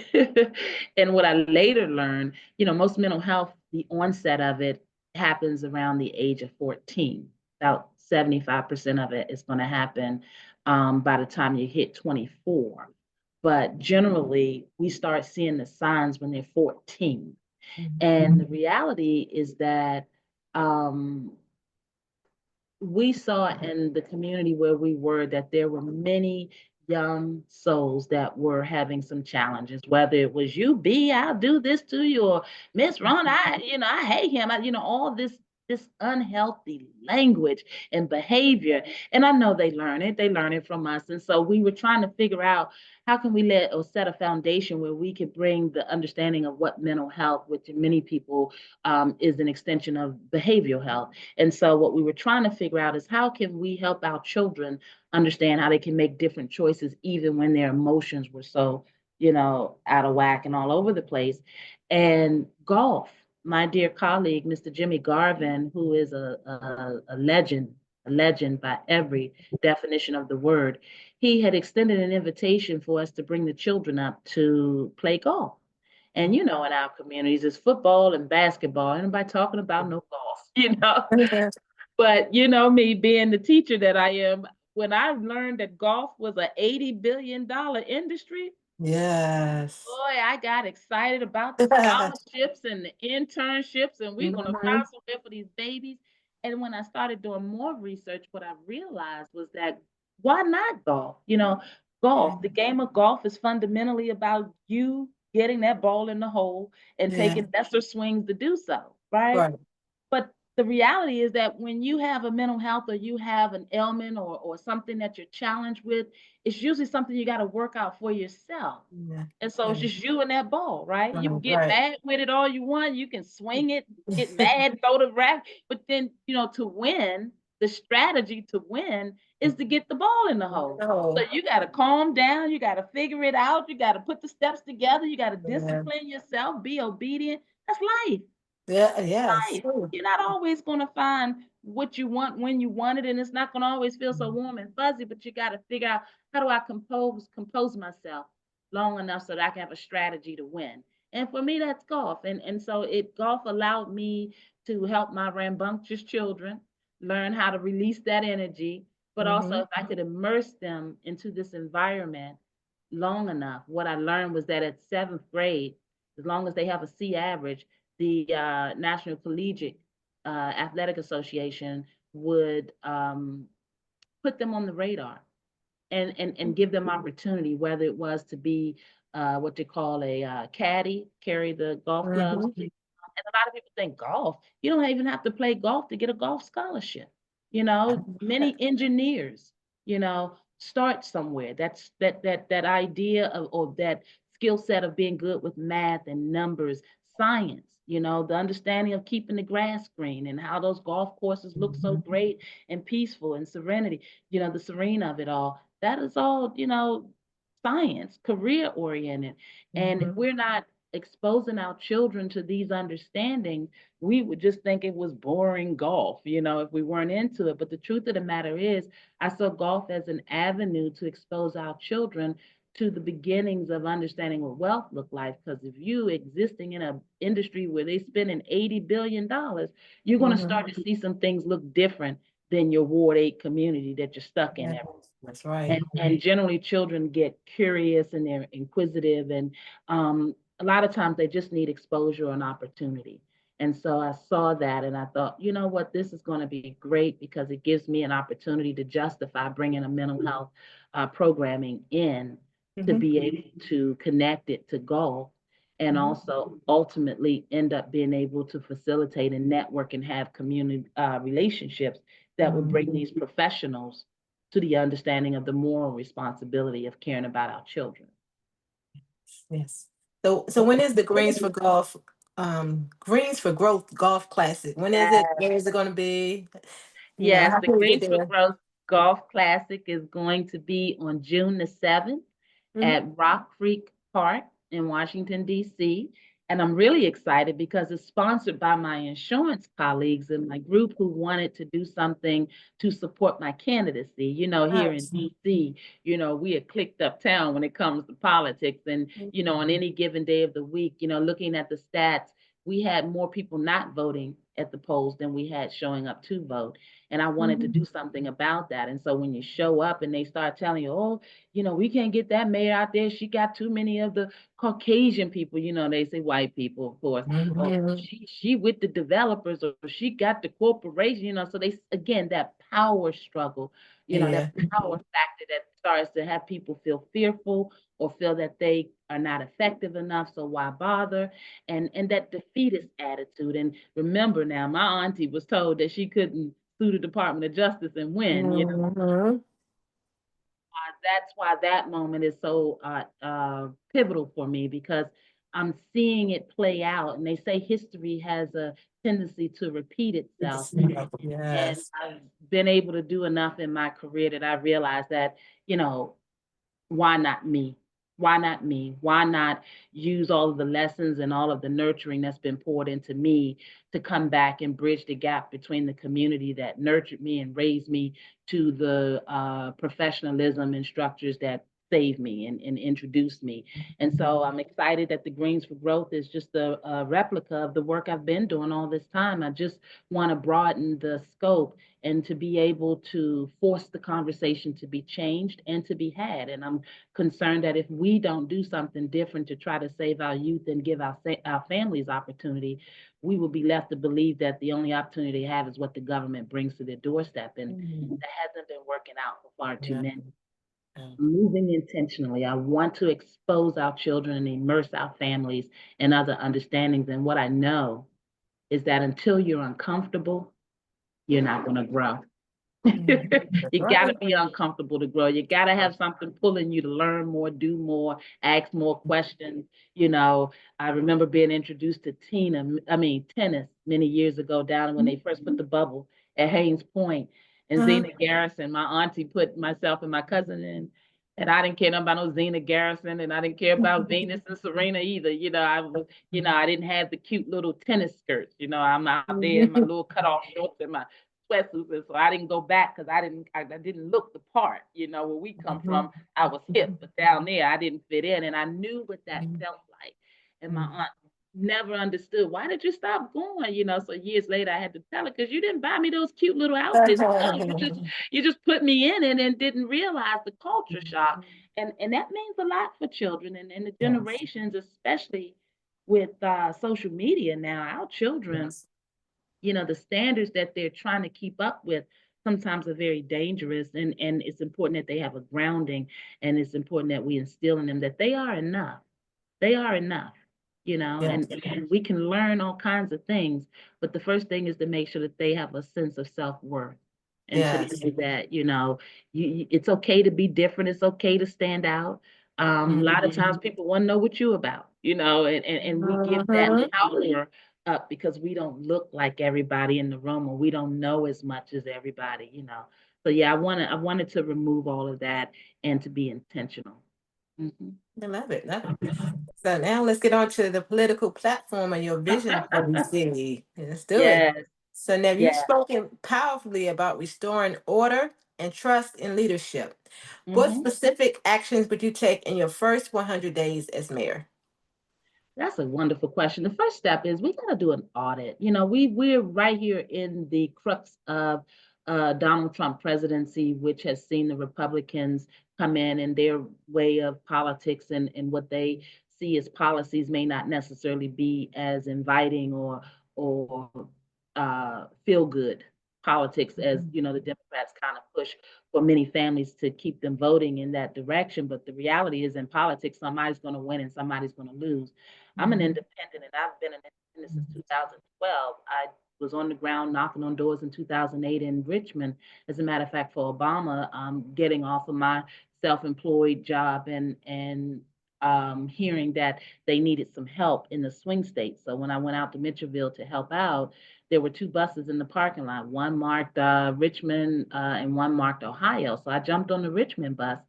and what I later learned, most mental health, the onset of it happens around the age of 14. About 75% of it is going to happen by the time you hit 24. But generally, we start seeing the signs when they're 14. Mhm. And the reality is that um, we saw in the community where we were that there were many young souls that were having some challenges, whether it was you, B, I'll do this to you, or Miss Ron, I hate him. All this unhealthy language and behavior. And I know they learn it from us. And so we were trying to figure out how can we let or set a foundation where we could bring the understanding of what mental health, which in many people is an extension of behavioral health. And so what we were trying to figure out is how can we help our children understand how they can make different choices even when their emotions were so, out of whack and all over the place. And golf, my dear colleague, Mr. Jimmy Garvin, who is a legend by every definition of the word, he had extended an invitation for us to bring the children up to play golf. And in our communities, it's football and basketball. Anybody talking about no golf, But me being the teacher that I am, when I learned that golf was a $80 billion industry, Yes. Boy, I got excited about the scholarships and the internships, and we're gonna Hmm. find somewhere for these babies. And when I started doing more research, what I realized was that why not golf? Golf, the game of golf is fundamentally about you getting that ball in the hole and Yeah. taking lesser swings to do so, right? Right. But the reality is that when you have a mental health or you have an ailment or something that you're challenged with, it's usually something you got to work out for yourself. Yeah. And so it's Yeah. just you and that ball, right? You can Right. get Right. mad with it all you want. You can swing it, get mad, throw the rack. But then, to win, the strategy to win is to get the ball in the hole. So Oh. you got to calm down. You got to figure it out. You got to put the steps together. You got to Yeah. discipline yourself, be obedient. That's life. Yeah. Yes. Life. You're not always going to find what you want when you want it, and it's not going to always feel so warm and fuzzy. But you got to figure out, how do I compose myself long enough so that I can have a strategy to win. And for me, that's golf. And so golf allowed me to help my rambunctious children learn how to release that energy, but also Hmm. if I could immerse them into this environment long enough. What I learned was that at seventh grade, as long as they have a C average, the National Collegiate Athletic Association would put them on the radar and give them opportunity, whether it was to be what they call a caddy, carry the golf clubs. Hmm. And a lot of people think golf, you don't even have to play golf to get a golf scholarship. Many engineers, start somewhere. That idea of, or that skill set of being good with math and numbers, science, the understanding of keeping the grass green and how those golf courses look so great and peaceful and serenity, the serene of it all. That is all, science, career oriented. And if Hmm. we're not exposing our children to these understandings, we would just think it was boring golf, if we weren't into it. But the truth of the matter is, I saw golf as an avenue to expose our children to the beginnings of understanding what wealth looked like. Because if you existing in an industry where they're spending $80 billion, you're going to Hmm. start to see some things look different than your Ward 8 community that you're stuck in. Yes. That's right. And generally children get curious and they're inquisitive, and a lot of times they just need exposure and opportunity. And so I saw that and I thought, you know what, this is going to be great because it gives me an opportunity to justify bringing a mental health programming in, to Hmm. be able to connect it to golf, and also ultimately end up being able to facilitate and network and have community relationships that will bring these professionals to the understanding of the moral responsibility of caring about our children. Yes. So when is the Greens for Growth Golf Classic? When is it? Where is it going to be? Yes, How the can we get Greens for there? Growth Golf Classic is going to be on June the 7th Hmm. at Rock Creek Park in Washington, D.C. And I'm really excited because it's sponsored by my insurance colleagues in my group who wanted to do something to support my candidacy. Here in Nice. D.C., we are clicked uptown when it comes to politics. And, on any given day of the week, looking at the stats, we had more people not voting at the polls than we had showing up to vote. And I wanted to Mhm. do something about that. And so when you show up and they start telling you, oh, we can't get that mayor out there. She got too many of the Caucasian people. They say white people, of course. Oh, Mhm. she with the developers, or she got the corporation. So they, again, that power struggle. Yeah. That power factor that starts to have people feel fearful or feel that they are not effective enough. So why bother? And that defeatist attitude. And remember now, my auntie was told that she couldn't sue the Department of Justice and win. Mhm. That's why that moment is so pivotal for me, because I'm seeing it play out. And they say history has a tendency to repeat itself. It's- And Yes. I've been able to do enough in my career that I realize that, you know, why not me? Why not me? Why not use all of the lessons and all of the nurturing that's been poured into me to come back and bridge the gap between the community that nurtured me and raised me to the professionalism and structures that saved me and introduced me. And so I'm excited that the Greens for Growth is just a replica of the work I've been doing all this time. I just want to broaden the scope and to be able to force the conversation to be changed and to be had. And I'm concerned that if we don't do something different to try to save our youth and give our families opportunity, we will be left to believe that the only opportunity they have is what the government brings to their doorstep. And that hasn't been working out for far too Yeah. many. Yeah. Moving intentionally, I want to expose our children and immerse our families in other understandings. And what I know is that until you're uncomfortable, you're not going to grow. That's You got to right. be uncomfortable to grow. You got to have something pulling you to learn more, do more, ask more questions. You know, I remember being introduced to tennis many years ago down when they first put the bubble at Haynes Point, and Uh-huh. Zena Garrison, my auntie put myself and my cousin in. And I didn't care about no Zena Garrison, and I didn't care about Venus and Serena either. I didn't have the cute little tennis skirts. I'm out there in my little cutoff shorts and my sweatsuits, and so I didn't go back because I didn't look the part. Where we come from, I was hip, but down there I didn't fit in, and I knew what that felt like. And my aunt never understood, why did you stop going? So years later I had to tell her, because you didn't buy me those cute little outfits. No, you just put me in it and didn't realize the culture shock. And that means a lot for children and the Yes. generations, especially with social media now. Our children, Yes. the standards that they're trying to keep up with sometimes are very dangerous, and it's important that they have a grounding, and it's important that we instill in them that they are enough. They are enough, Yes. and we can learn all kinds of things, but the first thing is to make sure that they have a sense of self-worth, and to Yes. know that, it's okay to be different. It's okay to stand out. A lot of times people want to know what you about, and we give that Mhm. power up because we don't look like everybody in the room, or we don't know as much as everybody. So yeah, I wanted to remove all of that and to be intentional. Mhm. I love it. Love it. So now let's get on to the political platform and your vision for the city. Let's do it. Yes, So now you've yeah. spoken powerfully about restoring order and trust in leadership. What Mhm. specific actions would you take in your first 100 days as mayor? That's a wonderful question. The first step is we got to do an audit. We're right here in the crux of Donald Trump presidency, which has seen the Republicans come in and their way of politics, and what they see as policies may not necessarily be as inviting or feel good politics as the Democrats kind of push for many families to keep them voting in that direction. But the reality is, in politics, somebody's going to win and somebody's going to lose. I'm an independent, and I've been an independent since 2012. I was on the ground knocking on doors in 2008 in Richmond. As a matter of fact, for Obama, getting off of my self-employed job and hearing that they needed some help in the swing states. So when I went out to Mitchellville to help out, there were two buses in the parking lot. One marked Richmond, and one marked Ohio. So I jumped on the Richmond bus,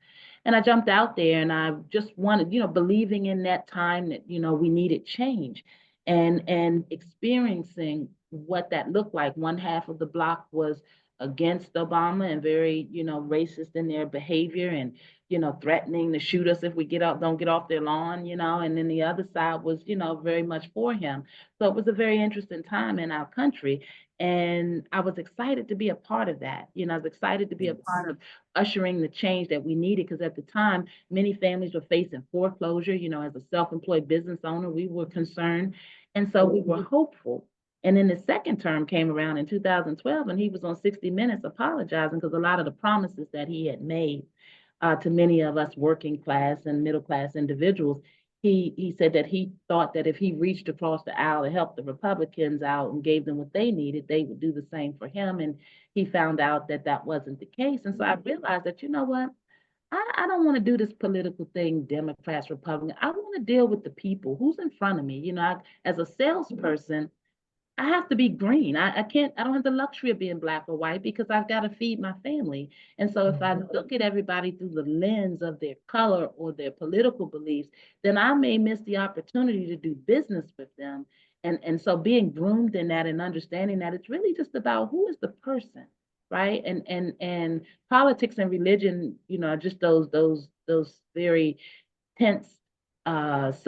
and I jumped out there, and I just wanted, believing in that time that, we needed change, and experiencing what that looked like. One half of the block was against Obama and very, racist in their behavior, and, threatening to shoot us if we don't get off their lawn, and then the other side was, very much for him. So it was a very interesting time in our country. And I was excited to be a part of that. I was excited to be a Yes. part of ushering the change that we needed, because at the time, many families were facing foreclosure. As a self-employed business owner, we were concerned. And so we were hopeful. And then the second term came around in 2012, and he was on 60 Minutes apologizing because a lot of the promises that he had made to many of us working class and middle class individuals, he said that he thought that if he reached across the aisle to help the Republicans out and gave them what they needed, they would do the same for him. And he found out that that wasn't the case. And so I realized that, you know what? I don't want to do this political thing, Democrats, Republicans. I want to deal with the people who's in front of me. As a salesperson, I have to be green. I can't, I don't have the luxury of being black or white because I've got to feed my family. And so if I look at everybody through the lens of their color or their political beliefs, then I may miss the opportunity to do business with them. And so being groomed in that and understanding that it's really just about who is the person, right? And politics and religion, just those those very tense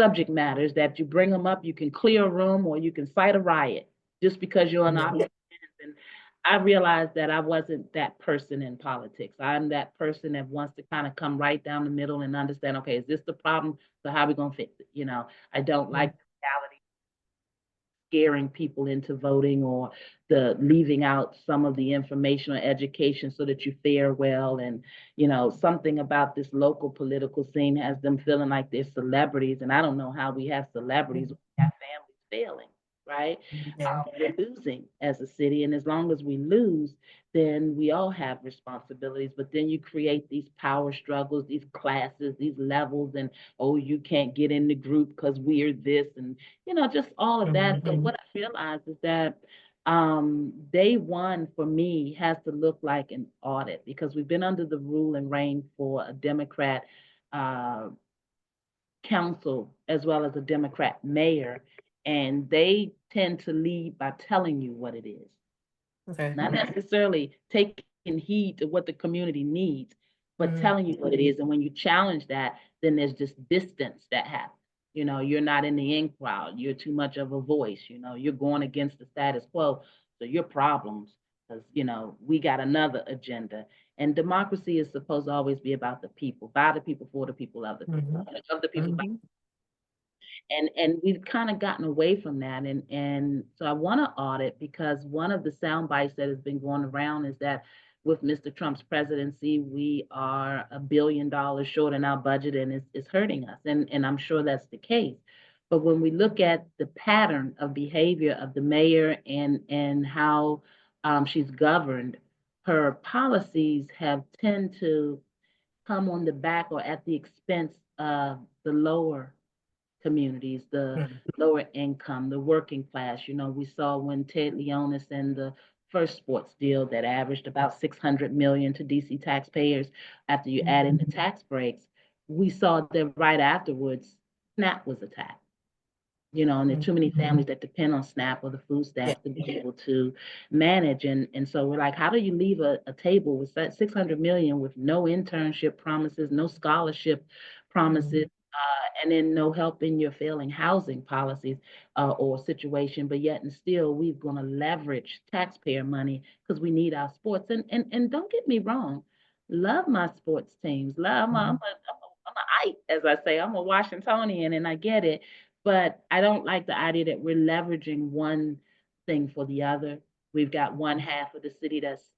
subject matters that you bring them up, you can clear a room or you can fight a riot just because you're on Yeah. opposite ends. And I realized that I wasn't that person in politics. I'm that person that wants to kind of come right down the middle and understand, okay, is this the problem? So how are we gonna fix it? I don't like Mm, the reality scaring people into voting or the leaving out some of the information or education so that you fare well. And something about this local political scene has them feeling like they're celebrities, and I don't know how we have celebrities when we have families failing, right? yeah. We're losing as a city, and as long as we lose, then we all have responsibilities. But then you create these power struggles, these classes, these levels, and oh, you can't get in the group because we're this, and just all of that. So Mhm. what I realized is that day one for me has to look like an audit, because we've been under the rule and reign for a Democrat uh, council as well as a Democrat mayor, and they tend to lead by telling you what it is, Okay. not necessarily taking heed to what the community needs, but telling Mhm. you what it is. And when you challenge that, then there's just distance that happens. You're not in the in crowd. You're too much of a voice. You're going against the status quo. So your problems, because we got another agenda. And democracy is supposed to always be about the people, by the people, for the people, of the people, Mhm. of the people, Mhm. and we've kind of gotten away from that. And so I want to audit, because one of the sound bites that has been going around is that with Mr. Trump's presidency, we are $1 billion short in our budget, and it's hurting us, and I'm sure that's the case. But when we look at the pattern of behavior of the mayor and how she's governed, her policies have tend to come on the back or at the expense of the lower communities, the Mhm. lower income, the working class. We saw when Ted Leonis and the first sports deal that averaged about 600 million to DC taxpayers after you add in the tax breaks, we saw that right afterwards, SNAP was attacked. And there are Mhm. too many families that depend on SNAP or the food Yeah. stamps to be able to manage. And so we're like, how do you leave a table with that 600 million with no internship promises, no scholarship promises, Mhm. and then no help in your failing housing policies or situation, but yet and still we're going to leverage taxpayer money because we need our sports. And don't get me wrong, love my sports teams. Mhm. I'm a Ike, as I say. I'm a Washingtonian, and I get it, but I don't like the idea that we're leveraging one thing for the other. We've got one half of the city that's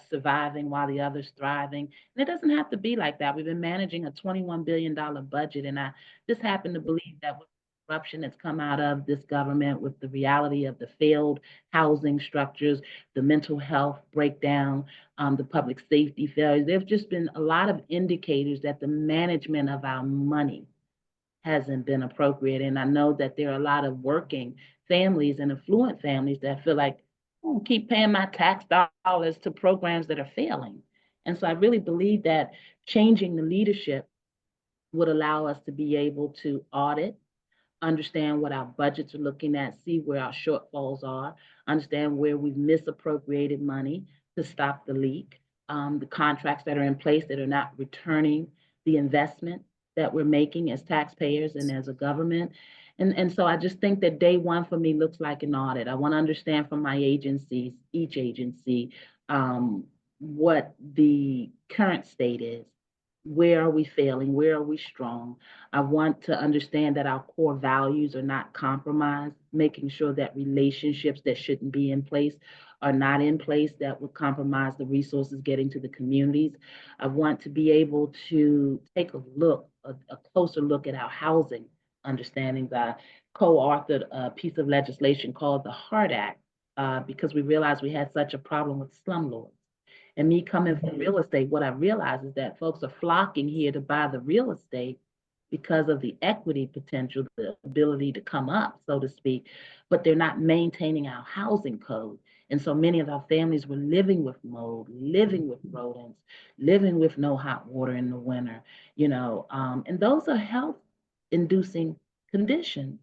surviving while the other's thriving. And it doesn't have to be like that. We've been managing a $21 billion budget. And I just happen to believe that with the corruption that's come out of this government, with the reality of the failed housing structures, the mental health breakdown, the public safety failures, there have just been a lot of indicators that the management of our money hasn't been appropriate. And I know that there are a lot of working families and affluent families that feel like, oh, keep paying my tax dollars to programs that are failing. And so I really believe that changing the leadership would allow us to be able to audit, understand what our budgets are looking at, see where our shortfalls are, understand where we've misappropriated money to stop the leak, the contracts that are in place that are not returning the investment that we're making as taxpayers and as a government. And so I just think that day one for me looks like an audit. I want to understand from my agencies, each agency, what the current state is. Where are we failing? Where are we strong? I want to understand that our core values are not compromised, making sure that relationships that shouldn't be in place are not in place that would compromise the resources getting to the communities. I want to be able to take a closer look at our housing understandings. I co-authored a piece of legislation called the HEART Act because we realized we had such a problem with slumlords. And me coming from real estate, what I realize is that folks are flocking here to buy the real estate because of the equity potential, the ability to come up, so to speak, but they're not maintaining our housing code. And so many of our families were living with mold, living with rodents, living with no hot water in the winter, and those are health inducing condition,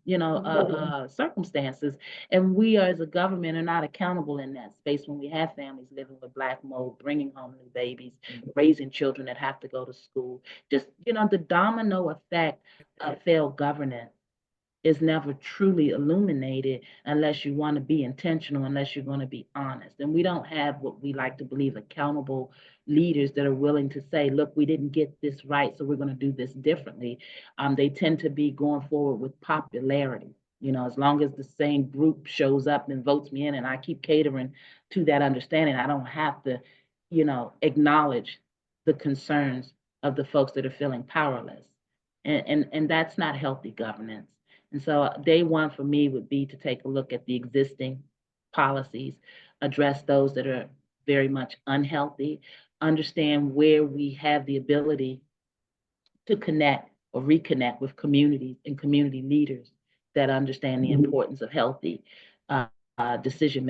circumstances. And we as a government are not accountable in that space when we have families living with black mold, bringing home new babies, raising children that have to go to school. Just, the domino effect of failed governance is never truly illuminated unless you want to be intentional, unless you're going to be honest. And we don't have what we like to believe accountable leaders that are willing to say, look, we didn't get this right, so we're going to do this differently. They tend to be going forward with popularity. As long as the same group shows up and votes me in and I keep catering to that understanding, I don't have to, acknowledge the concerns of the folks that are feeling powerless. And that's not healthy governance. And so day one for me would be to take a look at the existing policies, address those that are very much unhealthy, understand where we have the ability to connect or reconnect with communities and community leaders that understand the importance of healthy decision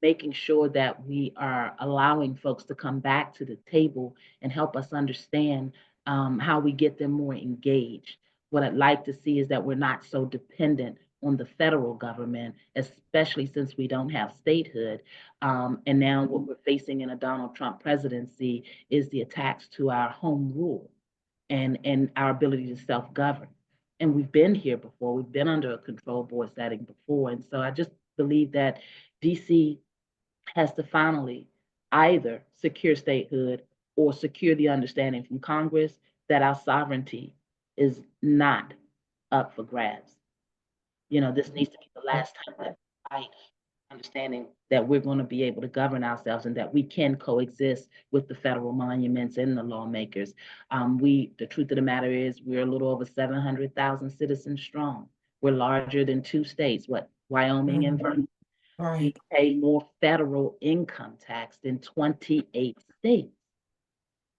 making sure that we are allowing folks to come back to the table and help us understand how we get them more engaged. What I'd like to see is that we're not so dependent on the federal government, especially since we don't have statehood. And now what we're facing in a Donald Trump presidency is the attacks to our home rule and our ability to self-govern. And we've been here before. We've been under a control board setting before. And so I just believe that DC has to finally either secure statehood or secure the understanding from Congress that our sovereignty is not up for grabs. This needs to be the last time that we fight, understanding that we're going to be able to govern ourselves and that we can coexist with the federal monuments and the lawmakers. The truth of the matter is, we're a little over 700,000 citizens strong. We're larger than two states, Wyoming and Vermont. We Right. pay more federal income tax than 28 states.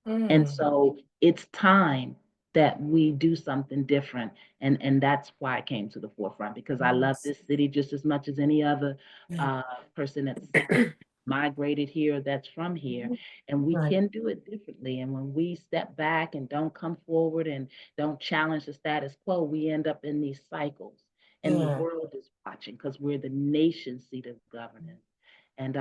And Mm. so it's time that we do something different. And that's why I came to the forefront, because I love Yes. this city just as much as any other Yeah. person that's migrated here, that's from here. And we Right. can do it differently. And when we step back and don't come forward and don't challenge the status quo, we end up in these cycles. And the Yeah. world is watching because we're the nation seat of governance. And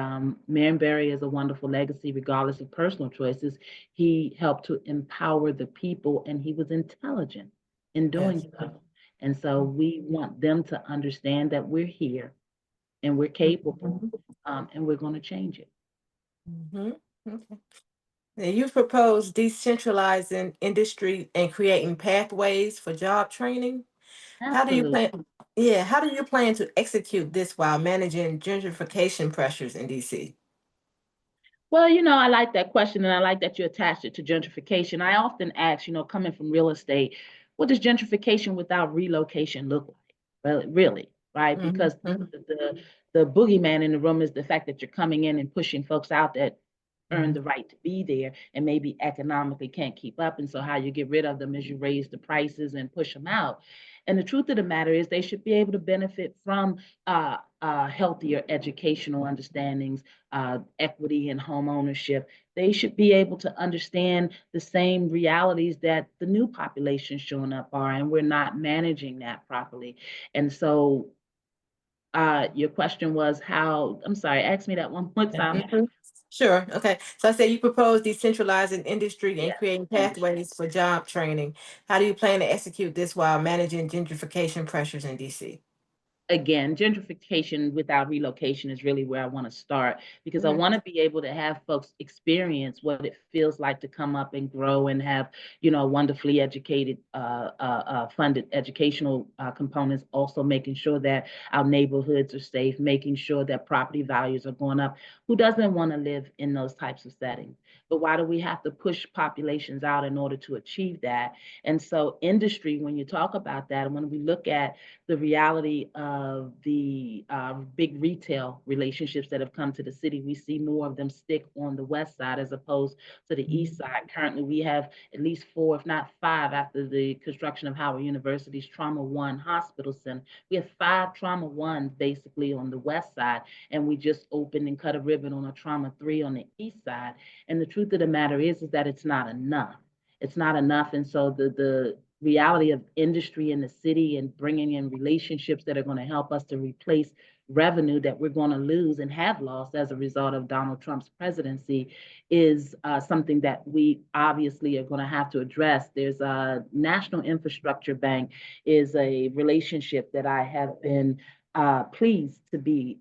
Marion Barry is a wonderful legacy, regardless of personal choices. He helped to empower the people, and he was intelligent in doing Yes. so. And so we want them to understand that we're here and we're capable, Mhm. and we're going to change it. Mhm. Okay. Now, you've proposed decentralizing industry and creating pathways for job training. How do you Absolutely. plan? Yeah, how do you plan to execute this while managing gentrification pressures in DC? Well, I like that question, and I like that you attached it to gentrification. I often ask, coming from real estate, what does gentrification without relocation look like? Well, really, right? Because Mhm. the boogeyman in the room is the fact that you're coming in and pushing folks out that earn Mhm. the right to be there and maybe economically can't keep up. And so how you get rid of them is you raise the prices and push them out. And the truth of the matter is they should be able to benefit from healthier educational understandings, equity and home ownership. They should be able to understand the same realities that the new population showing up are, and we're not managing that properly. And so your question was how, I'm sorry, ask me that one more time. Mhm. Sure. Okay. So I said you propose decentralizing industry and Yes, creating industry. pathways for job training. How do you plan to execute this while managing gentrification pressures in DC? Again, gentrification without relocation is really where I want to start, because I Mhm. want to be able to have folks experience what it feels like to come up and grow and have, wonderfully educated, funded educational components, also making sure that our neighborhoods are safe, making sure that property values are going up. Who doesn't want to live in those types of settings? But why do we have to push populations out in order to achieve that? And so industry, when you talk about that, and when we look at the reality of the big retail relationships that have come to the city, we see more of them stick on the west side as opposed to the east side. Currently, we have at least four, if not five, after the construction of Howard University's Trauma One Hospital Center. We have five Trauma Ones basically on the west side, and we just opened and cut a ribbon on a Trauma Three on the east side. And the truth of the matter is that it's not enough. It's not enough. And so the reality of industry in the city and bringing in relationships that are going to help us to replace revenue that we're going to lose and have lost as a result of Donald Trump's presidency is something that we obviously are going to have to address. There's a National Infrastructure Bank is a relationship that I have been pleased to be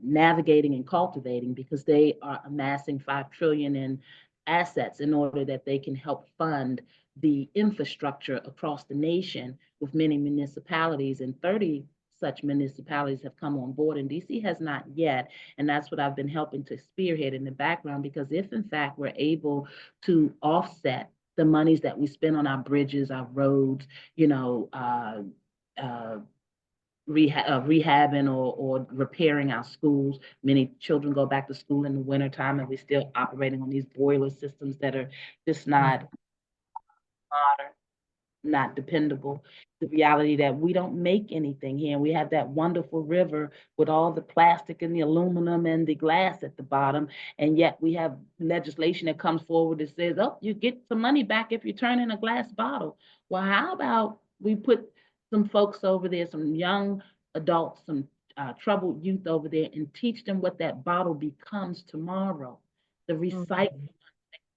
navigating and cultivating because they are amassing 5 trillion in assets in order that they can help fund the infrastructure across the nation with many municipalities, and 30 such municipalities have come on board, and DC has not yet. And that's what I've been helping to spearhead in the background, because if in fact we're able to offset the monies that we spend on our bridges, our roads, you know, uh, rehabbing or repairing our schools. Many children go back to school in the wintertime, and we're still operating on these boiler systems that are just not modern, not dependable. The reality that we don't make anything here. And we have that wonderful river with all the plastic and the aluminum and the glass at the bottom. And yet we have legislation that comes forward that says, oh, you get some money back if you turn in a glass bottle. Well, how about we put some folks over there, some young adults, some troubled youth over there, and teach them what that bottle becomes tomorrow. The recycling,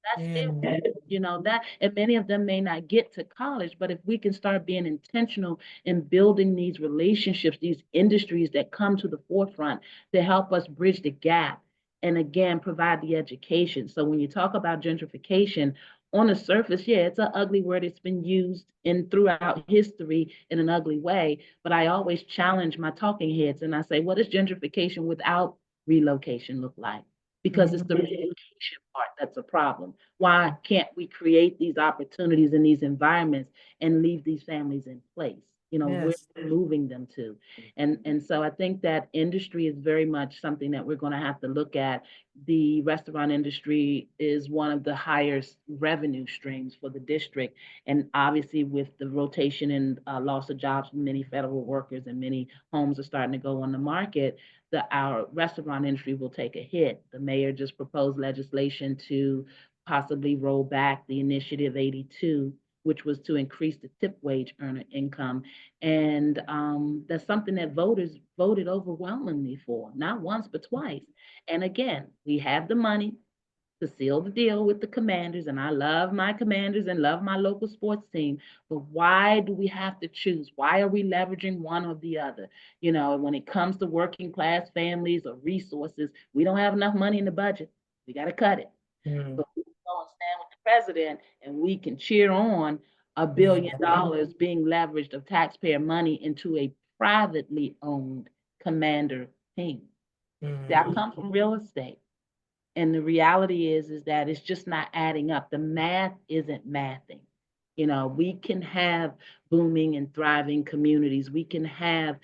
that's Yeah. their work, that, and many of them may not get to college, but if we can start being intentional in building these relationships, these industries that come to the forefront to help us bridge the gap and again provide the education. So when you talk about gentrification, on the surface, yeah, it's an ugly word. It's been used in throughout history in an ugly way. But I always challenge my talking heads and I say, what does gentrification without relocation look like? Because it's the relocation part that's a problem. Why can't we create these opportunities in these environments and leave these families in place? Where Yes. we're moving them to. And so I think that industry is very much something that we're going to have to look at. The restaurant industry is one of the highest revenue streams for the district. And obviously, with the rotation and loss of jobs from many federal workers and many homes are starting to go on the market, our restaurant industry will take a hit. The mayor just proposed legislation to possibly roll back the Initiative 82, which was to increase the tip wage earner income. And that's something that voters voted overwhelmingly for, not once, but twice. And again, we have the money to seal the deal with the Commanders, and I love my Commanders and love my local sports team. But why do we have to choose? Why are we leveraging one or the other? When it comes to working class families or resources, we don't have enough money in the budget. We got to cut it. Mm. But we can go and stand with the president, and we can cheer on $1 billion being leveraged of taxpayer money into a privately owned Commander team. That comes from real estate. And the reality is that it's just not adding up. The math isn't mathing. We can have booming and thriving communities. We can have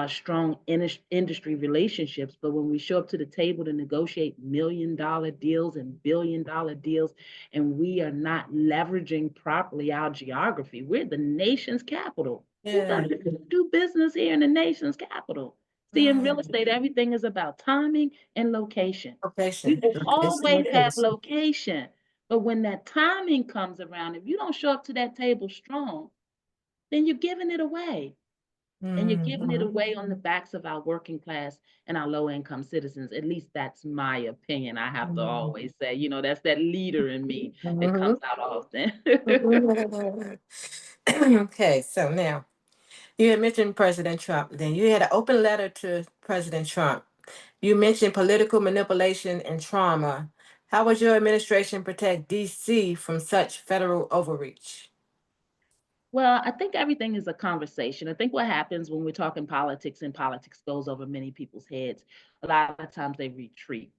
strong industry relationships. But when we show up to the table to negotiate $1 million deals and $1 billion deals, and we are not leveraging properly our geography, we're the nation's capital. Who Yeah. doesn't do business here in the nation's capital? See, in real estate, everything is about timing and location. You Location. can Location. always have Location. location, but when that timing comes around, if you don't show up to that table strong, then you're giving it away. And you're giving it away on the backs of our working class and our low income citizens. At least that's my opinion. I have to always say, that's that leader in me that Mhm. comes out often. Okay, so now you had mentioned President Trump. Then you had an open letter to President Trump. You mentioned political manipulation and trauma. How would your administration protect DC from such federal overreach? Well, I think everything is a conversation. I think what happens when we're talking politics and politics goes over many people's heads, a lot of times they retreat.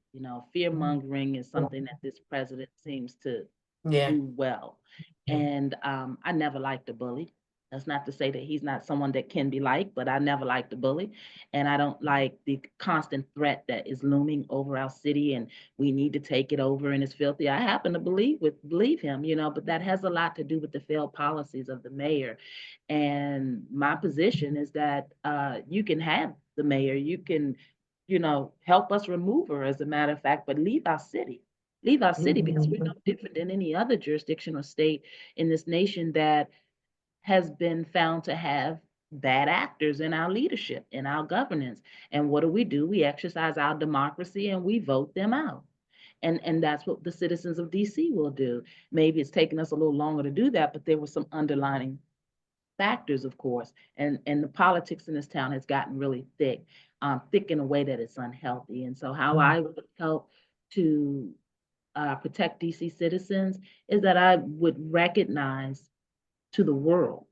Fear mongering is something that this president seems to Yeah. do well. And I never liked a bully. That's not to say that he's not someone that can be liked, but I never liked a bully. And I don't like the constant threat that is looming over our city and we need to take it over and it's filthy. I happen to believe him, but that has a lot to do with the failed policies of the mayor. And my position is that you can have the mayor, you can, help us remove her as a matter of fact, but leave our city because we're no different than any other jurisdiction or state in this nation that has been found to have bad actors in our leadership, in our governance. And what do? We exercise our democracy and we vote them out. And that's what the citizens of DC will do. Maybe it's taken us a little longer to do that, but there were some underlining factors, of course, and the politics in this town has gotten really thick, thick in a way that it's unhealthy. And so, how I would help to protect DC citizens is that I would recognize to the world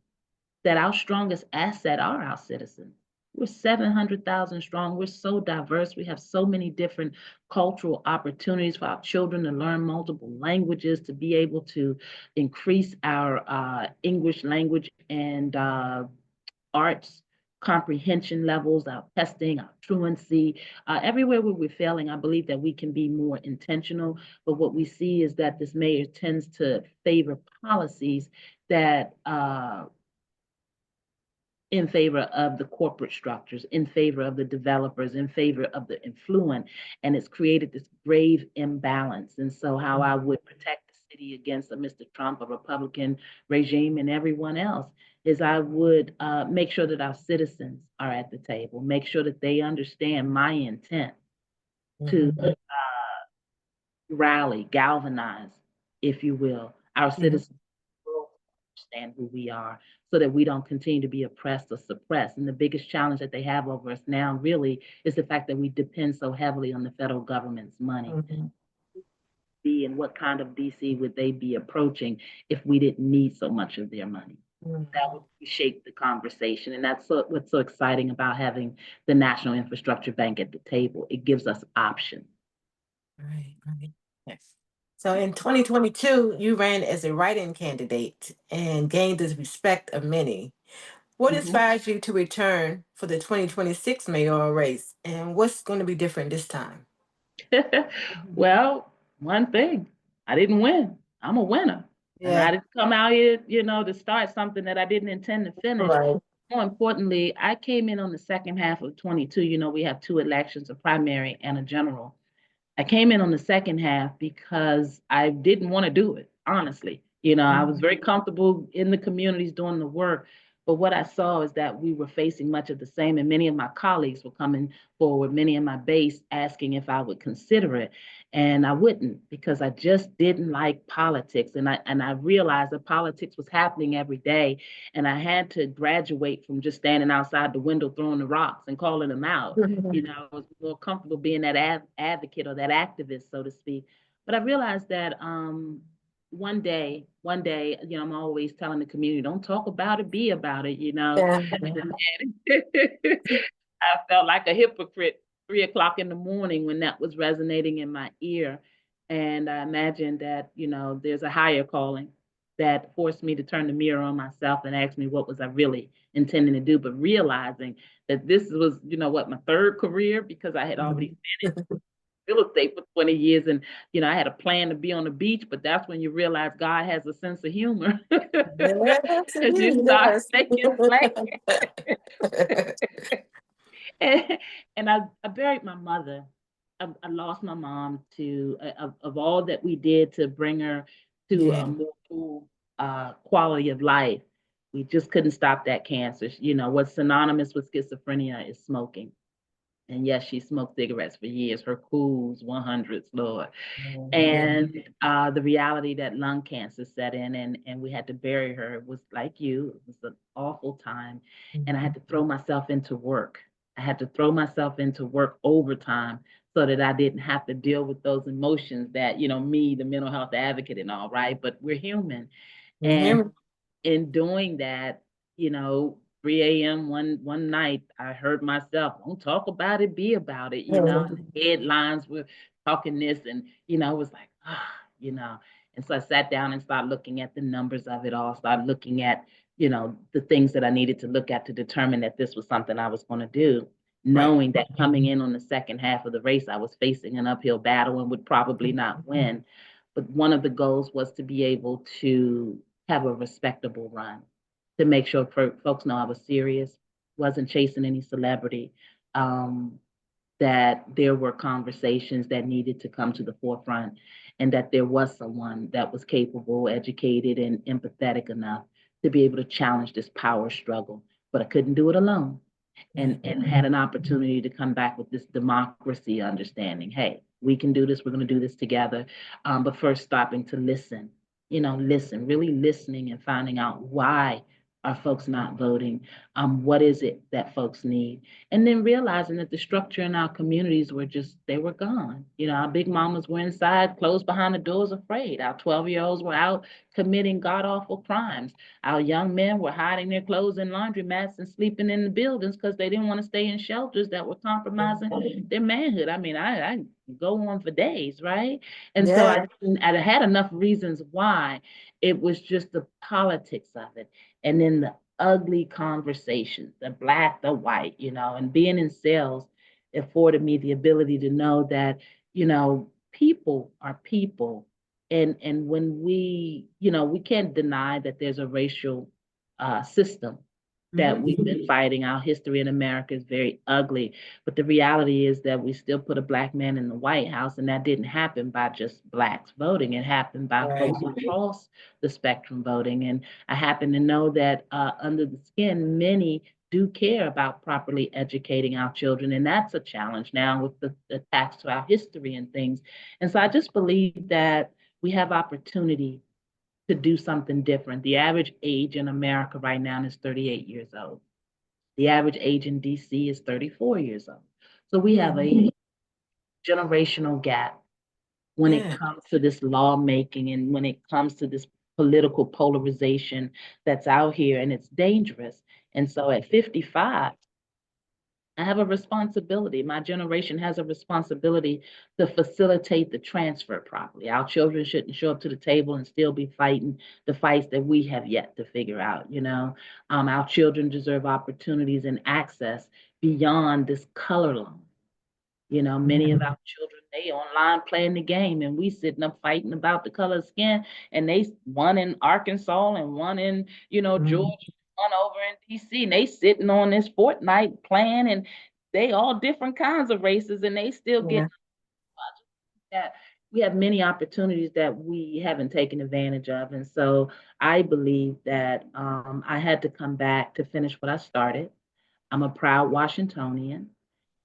that our strongest asset are our citizens. We're 700,000 strong. We're so diverse. We have so many different cultural opportunities for our children to learn multiple languages, to be able to increase our English language and arts comprehension levels, our testing, our truancy. Everywhere where we're failing, I believe that we can be more intentional. But what we see is that this mayor tends to favor policies that in favor of the corporate structures, in favor of the developers, in favor of the influent, and it's created this grave imbalance. And so, how I would protect the city against a Mr. Trump, a Republican regime, and everyone else is I would make sure that our citizens are at the table, make sure that they understand my intent to rally, galvanize, if you will, our citizens will understand who we are so that we don't continue to be oppressed or suppressed. And the biggest challenge that they have over us now really is the fact that we depend so heavily on the federal government's money. And what kind of DC would they be approaching if we didn't need so much of their money? That would shape the conversation. And that's what's so exciting about having the National Infrastructure Bank at the table. It gives us options. Right, right. Yes. So in 2022, you ran as a write-in candidate and gained the respect of many. What inspires you to return for the 2026 mayoral race, and what's going to be different this time? Well, one thing, I didn't win. I'm a winner. And I Yeah, didn't come out here, to start something that I didn't intend to finish. right. More importantly, I came in on the second half of 22. We have two elections, a primary and a general. I came in on the second half because I didn't want to do it, honestly. I was very comfortable in the communities doing the work. But what I saw is that we were facing much of the same, and many of my colleagues were coming forward, many in my base asking if I would consider it. And I wouldn't because I just didn't like politics. And I realized that politics was happening every day. And I had to graduate from just standing outside the window throwing the rocks and calling them out. I was more comfortable being that advocate or that activist, so to speak. But I realized that one day, I'm always telling the community, don't talk about it, be about it. Yeah. I felt like a hypocrite 3 o'clock in the morning when that was resonating in my ear. And I imagined that, there's a higher calling that forced me to turn the mirror on myself and ask me what was I really intending to do, but realizing that this was, my third career because I had already been in real estate for 20 years. And, I had a plan to be on the beach, but that's when you realize God has a sense of humor Yes, as you indeed, start yes. making plans. And I buried my mother. I lost my mom to of all that we did to bring her to Yeah. a more full quality of life. We just couldn't stop that cancer. What's synonymous with schizophrenia is smoking. And yes, she smoked cigarettes for years, her cools, 100s, Lord. And the reality that lung cancer set in and we had to bury her was like you. It was an awful time. And I had to throw myself into work. I had to throw myself into work overtime so that I didn't have to deal with those emotions that, me, the mental health advocate and all, right? But we're human. And Mhm. in doing that, 3 a.m. one night, I heard myself, don't talk about it, be about it, and the headlines were talking this, and it was like, you know. And so I sat down and started looking at the numbers of it all, started looking at, the things that I needed to look at to determine that this was something I was going to do, Right. knowing that coming in on the second half of the race, I was facing an uphill battle and would probably not win. But one of the goals was to be able to have a respectable run, to make sure folks know I was serious, wasn't chasing any celebrity, that there were conversations that needed to come to the forefront, and that there was someone that was capable, educated, and empathetic enough to be able to challenge this power struggle. But I couldn't do it alone, Yeah. and had an opportunity to come back with this democracy understanding. Hey, we can do this. We're going to do this together. But first, stopping to listen. Listen, really listening and finding out why are folks not voting. What is it that folks need? And then realizing that the structure in our communities were just, they were gone. Our big mamas were inside, closed behind the doors, afraid. Our 12-year-olds were out committing god awful crimes. Our young men were hiding their clothes in laundromats and sleeping in the buildings because they didn't want to stay in shelters that were compromising their manhood. I mean, I go on for days, right? And so Yeah. I had enough reasons why. It was just the politics of it. And then the ugly conversations, the black, the white, and being in sales afforded me the ability to know that, people are people. And when we can't deny that there's a racial system that we've been fighting. Our history in America is very ugly, but the reality is that we still put a black man in the White House, and that didn't happen by just blacks voting. It happened by Right. folks across the spectrum voting. And I happen to know that under the skin, many do care about properly educating our children, and that's a challenge now with the attacks to our history and things. And so I just believe that we have opportunity to do something different. The average age in America right now is 38 years old. The average age in DC is 34 years old. So we have a generational gap when it Yeah. comes to this lawmaking and when it comes to this political polarization that's out here, and it's dangerous. And so at 55, I have a responsibility. My generation has a responsibility to facilitate the transfer properly. Our children shouldn't show up to the table and still be fighting the fights that we have yet to figure out. Our children deserve opportunities and access beyond this color line. Many of our children, they online playing the game, and we sitting up fighting about the color of skin, and they one in Arkansas and one in, Georgia, one over in DC, and they sitting on this Fortnite playing, and they all different kinds of races, and they still Yeah. get that. We have many opportunities that we haven't taken advantage of. And so I believe that I had to come back to finish what I started. I'm a proud Washingtonian,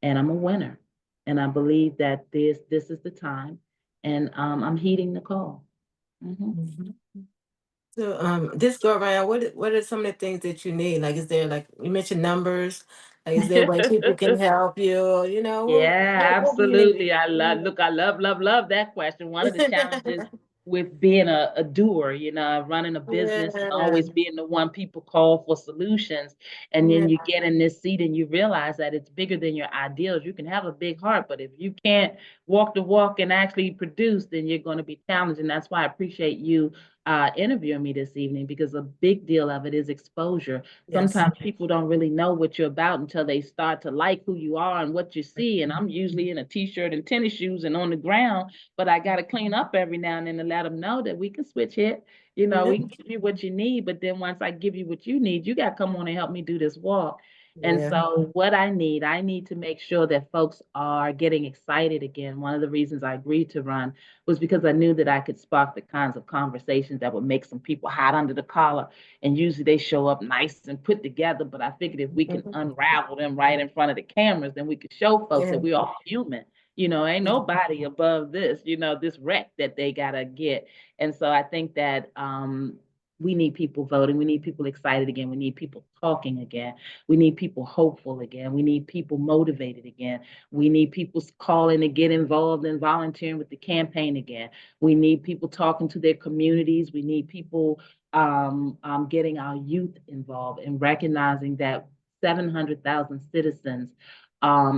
and I'm a winner. And I believe that this is the time, and I'm heeding the call. Mhm. Mhm. So, this go around, what are some of the things that you need? Like, is there, like you mentioned, numbers? Like, is there a way people can help you? Or, Yeah, what do you need? absolutely. I love that question. One of the challenges with being a doer, running a business and Yeah. always being the one people call for solutions. And then Yeah. you get in this seat and you realize that it's bigger than your ideals. You can have a big heart, but if you can't walk the walk and actually produce, then you're going to be challenged. And that's why I appreciate you interviewing me this evening, because a big deal of it is exposure. Yes. Sometimes people don't really know what you're about until they start to like who you are and what you see. And I'm usually in a t-shirt and tennis shoes and on the ground, but I got to clean up every now and then to let them know that we can switch it. Yeah. We can give you what you need, but then once I give you what you need, you got to come on and help me do this walk. And Yeah. so what I need to make sure that folks are getting excited again. One of the reasons I agreed to run was because I knew that I could spark the kinds of conversations that would make some people hot under the collar. And usually they show up nice and put together, but I figured if we can unravel them right in front of the cameras, then we could show folks Yeah. that we're all human. Ain't nobody above this, this wreck that they gotta get. And so I think that we need people voting. We need people excited again. We need people talking again. We need people hopeful again. We need people motivated again. We need people calling to get involved and volunteering with the campaign again. We need people talking to their communities. We need people getting our youth involved and recognizing that 700,000 citizens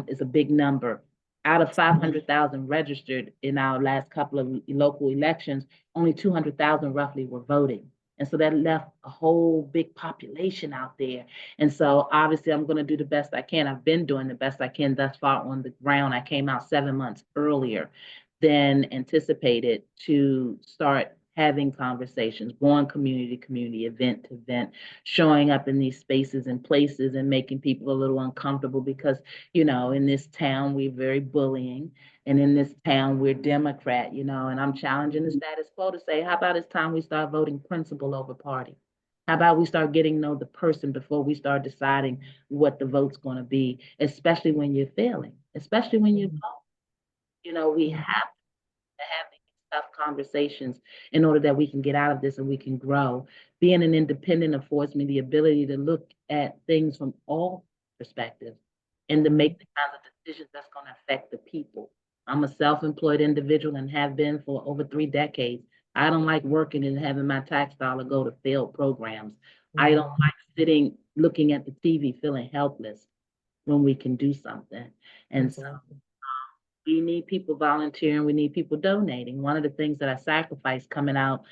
is a big number. Out of 500,000 registered in our last couple of local elections, only 200,000 roughly were voting. And so that left a whole big population out there. And so obviously I'm going to do the best I can. I've been doing the best I can thus far on the ground. I came out 7 months earlier than anticipated to start having conversations, going community to community, event to event, showing up in these spaces and places and making people a little uncomfortable because, in this town, we're very bullying. And in this town, we're Democrat, and I'm challenging the status quo to say, how about it's time we start voting principle over party? How about we start getting to know the person before we start deciding what the vote's going to be, especially when you're failing, especially when you Mhm. don't. We have Mhm. to have these tough conversations in order that we can get out of this and we can grow. Being an independent affords me the ability to look at things from all perspectives and to Mhm. make the kinds of decisions that's going to affect the people. I'm a self-employed individual and have been for over 3 decades. I don't like working and having my tax dollar go to failed programs. I don't Mhm. like sitting looking at the TV feeling helpless when we can do something. And so Exactly. we need people volunteering. We need people donating. One of the things that I sacrificed coming out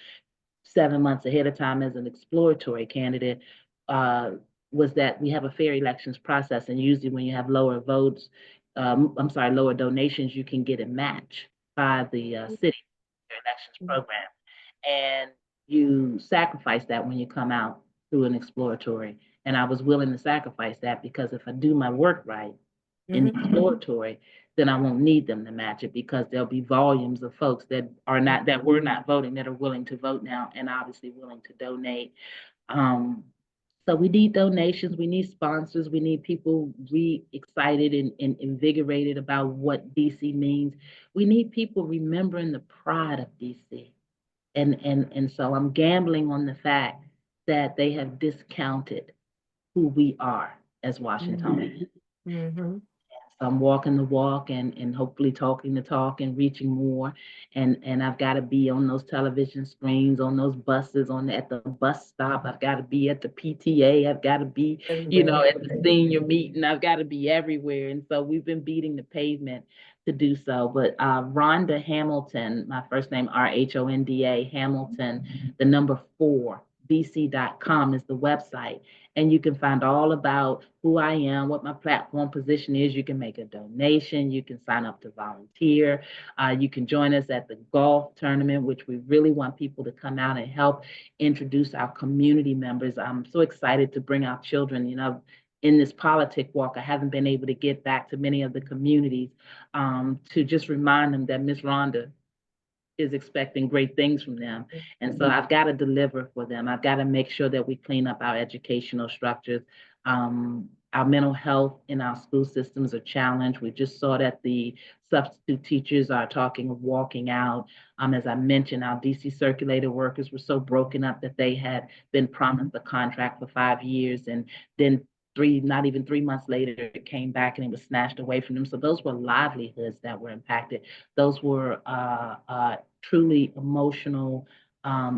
7 months ahead of time as an exploratory candidate uh, was that we have a fair elections process. And usually, when you have lower votes, I'm sorry, lower donations, you can get a match by the city elections Mhm. program. And you sacrifice that when you come out through an exploratory. And I was willing to sacrifice that because if I do my work right, in the Mhm. exploratory, then I won't need them to match it because there'll be volumes of folks that were not voting that are willing to vote now and obviously willing to donate. Um, so we need donations, we need sponsors, we need people excited and invigorated about what DC means. We need people remembering the pride of DC. And so I'm gambling on the fact that they have discounted who we are as Mhm. Washingtonians. Mhm. So I'm walking the walk and hopefully talking the talk and reaching more. And I've got to be on those television screens, on those buses, at the bus stop. I've got to be at the PTA. I've got to be, Everywhere. at the senior meeting. I've got to be everywhere. And so we've been beating the pavement to do so. But Rhonda Hamilton, my first name Rhonda Hamilton, the number 4, DC.com is the website. And you can find all about who I am, what my platform position is. You can make a donation. You can sign up to volunteer. You can join us at the golf tournament, which we really want people to come out and help introduce our community members. I'm so excited to bring our children. In this politic walk, I haven't been able to get back to many of the communities to just remind them that Miss Rhonda is expecting great things from them. And so I've got to deliver for them. I've got to make sure that we clean up our educational structures. Our mental health in our school systems are challenged. We just saw that the substitute teachers are talking of walking out. As I mentioned, our DC circulator workers were so broken up that they had been promised a contract for 5 years, and then not even 3 months later, it came back and it was snatched away from them. So those were livelihoods that were impacted. Those were truly emotional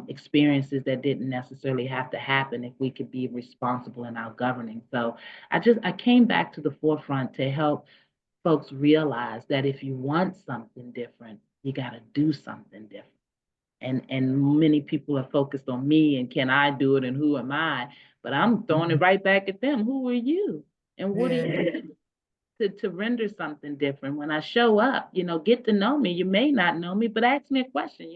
experiences that didn't necessarily have to happen if we could be responsible in our governing. So I came back to the forefront to help folks realize that if you want something different, you got to do something different. And many people are focused on me and can I do it and who am I? But I'm throwing it right back at them. Who are you? And what are Yeah. you to render something different. When I show up, get to know me. You may not know me, but ask me a question,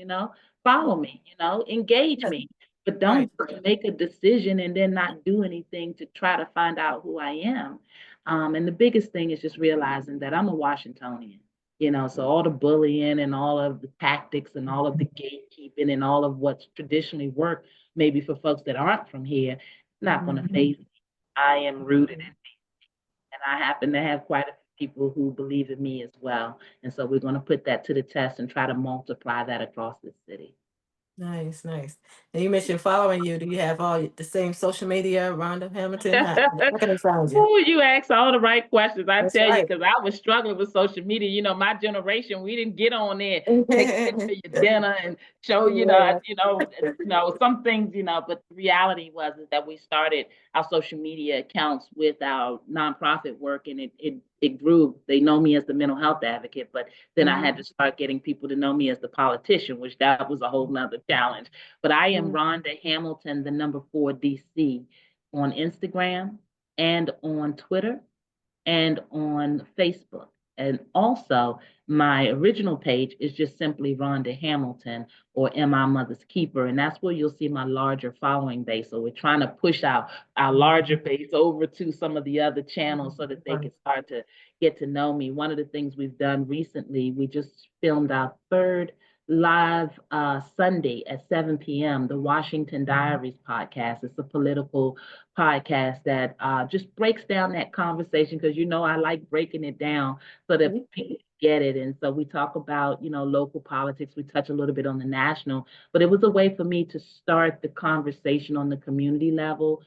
follow me, engage Yeah. me. But Right. don't make a decision and then not do anything to try to find out who I am. And the biggest thing is just realizing that I'm a Washingtonian. So all the bullying and all of the tactics and all of the gatekeeping and all of what's traditionally worked, maybe for folks that aren't from here, it's not going to Mhm. phase me. I am rooted Mhm. and I happen to have quite a few people who believe in me as well. And so we're going to put that to the test and try to multiply that across the city. Nice, nice. And you mentioned following you. Do you have all the same social media, Rhonda Hamilton? How can they find you? Ooh, you asked all the right questions. I That's tell you, right. because I was struggling with social media. My generation, we didn't get on there, take a picture of your dinner and show, Yeah. some things, but the reality was is that we started our social media accounts with our nonprofit work and it grew. They know me as the mental health advocate, but then I Mhm. had to start getting people to know me as the politician, which that was a whole nother challenge. But I am Mhm. Rhonda Hamilton, the number 4 DC on Instagram and on Twitter and on Facebook. And also, my original page is just simply Rhonda Hamilton or Am I Mother's Keeper? And that's where you'll see my larger following base. So we're trying to push out our larger base over to some of the other channels so that they Right. can start to get to know me. One of the things we've done recently, we just filmed our third live Sunday at 7 p.m., the Washington Diaries podcast. It's a political podcast that just breaks down that conversation because, I like breaking it down so that Mhm. people get it. And so we talk about, local politics. We touch a little bit on the national, but it was a way for me to start the conversation on the community level.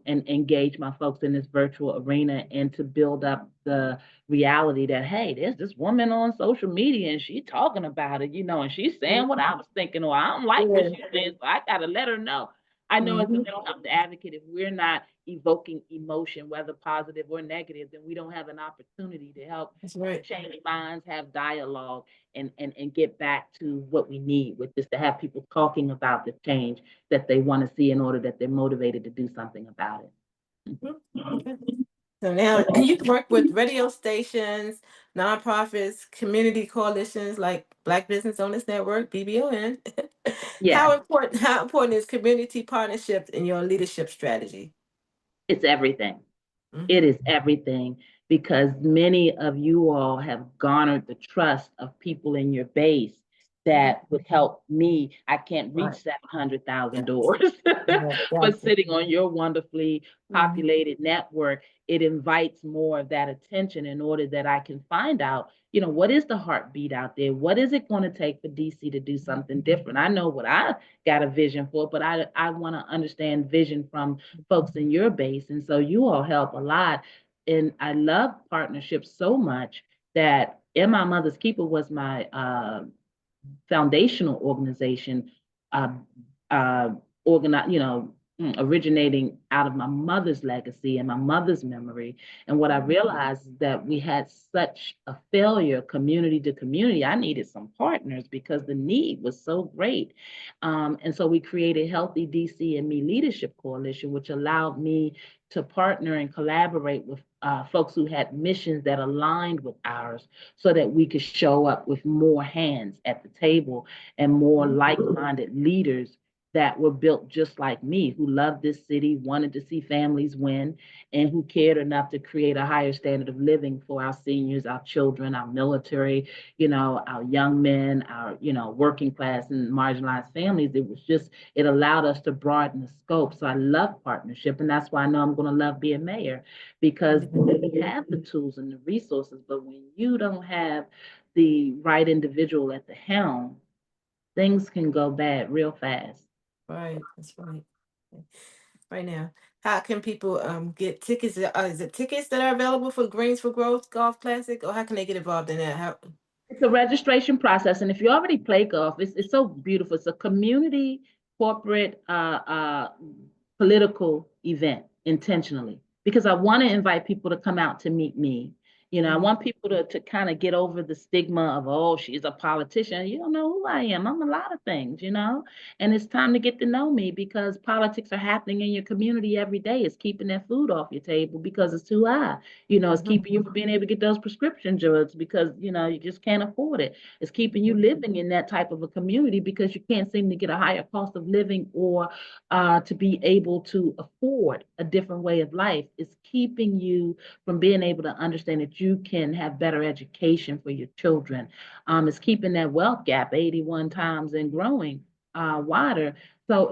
And engage my folks in this virtual arena and to build up the reality that, hey, there's this woman on social media and she's talking about it, and she's saying what I was thinking, or I don't like what Yeah. she's saying, so I gotta let her know. I know as a Mhm. mental health advocate, if we're not evoking emotion, whether positive or negative, then we don't have an opportunity to help That's right. change minds, have dialogue, and get back to what we need, which is to have people talking about the change that they want to see in order that they're motivated to do something about it. Mhm. Okay. So now you can work with radio stations, nonprofits, community coalitions like Black Business Owners Network, BBON. Yeah. How important is community partnerships in your leadership strategy? It's everything. It Hmm. is everything because many of you all have garnered the trust of people in your base Hmm. that would help me. I can't reach Right. 700,000 Yes. doors, Yeah. but Gotcha. sitting on your wonderfully Hmm. populated network, it invites more of that attention in order that I can find out, what is the heartbeat out there? What is it going to take for DC to do something different? I know what I got a vision for, but I want to understand vision from folks in your base. And so you all help a lot. And I love partnerships so much that In My Mother's Keeper was my foundational organization, uh, uh, originating out of my mother's legacy and my mother's memory. And what I realized is that we had such a failure, community to community. I needed some partners because the need was so great. And so we created Healthy DC and Me Leadership Coalition, which allowed me to partner and collaborate with folks who had missions that aligned with ours so that we could show up with more hands at the table and more like-minded leaders that were built just like me, who loved this city, wanted to see families win, and who cared enough to create a higher standard of living for our seniors, our children, our military, our young men, our, working class and marginalized families. It allowed us to broaden the scope. So I love partnership, and that's why I know I'm going to love being mayor because we have the tools and the resources, but when you don't have the right individual at the helm, things can go bad real fast. Right. That's right. Okay. Right now, how can people get tickets? Is it tickets that are available for Greens for Growth Golf Classic, or how can they get involved in that? How? It's a registration process, and if you already play golf, it's so beautiful. It's a community, corporate, political event intentionally because I want to invite people to come out to meet me. I Mhm. want people to kind of get over the stigma of, oh, she's a politician. You don't know who I am. I'm a lot of things. And it's time to get to know me because politics are happening in your community every day. It's keeping that food off your table because it's too high. It's Mhm. keeping you from being able to get those prescription drugs because, you just can't afford it. It's keeping you living in that type of a community because you can't seem to get a higher cost of living or to be able to afford a different way of life. It's keeping you from being able to understand that you can have better education for your children. It's keeping that wealth gap 81 times and growing wider. So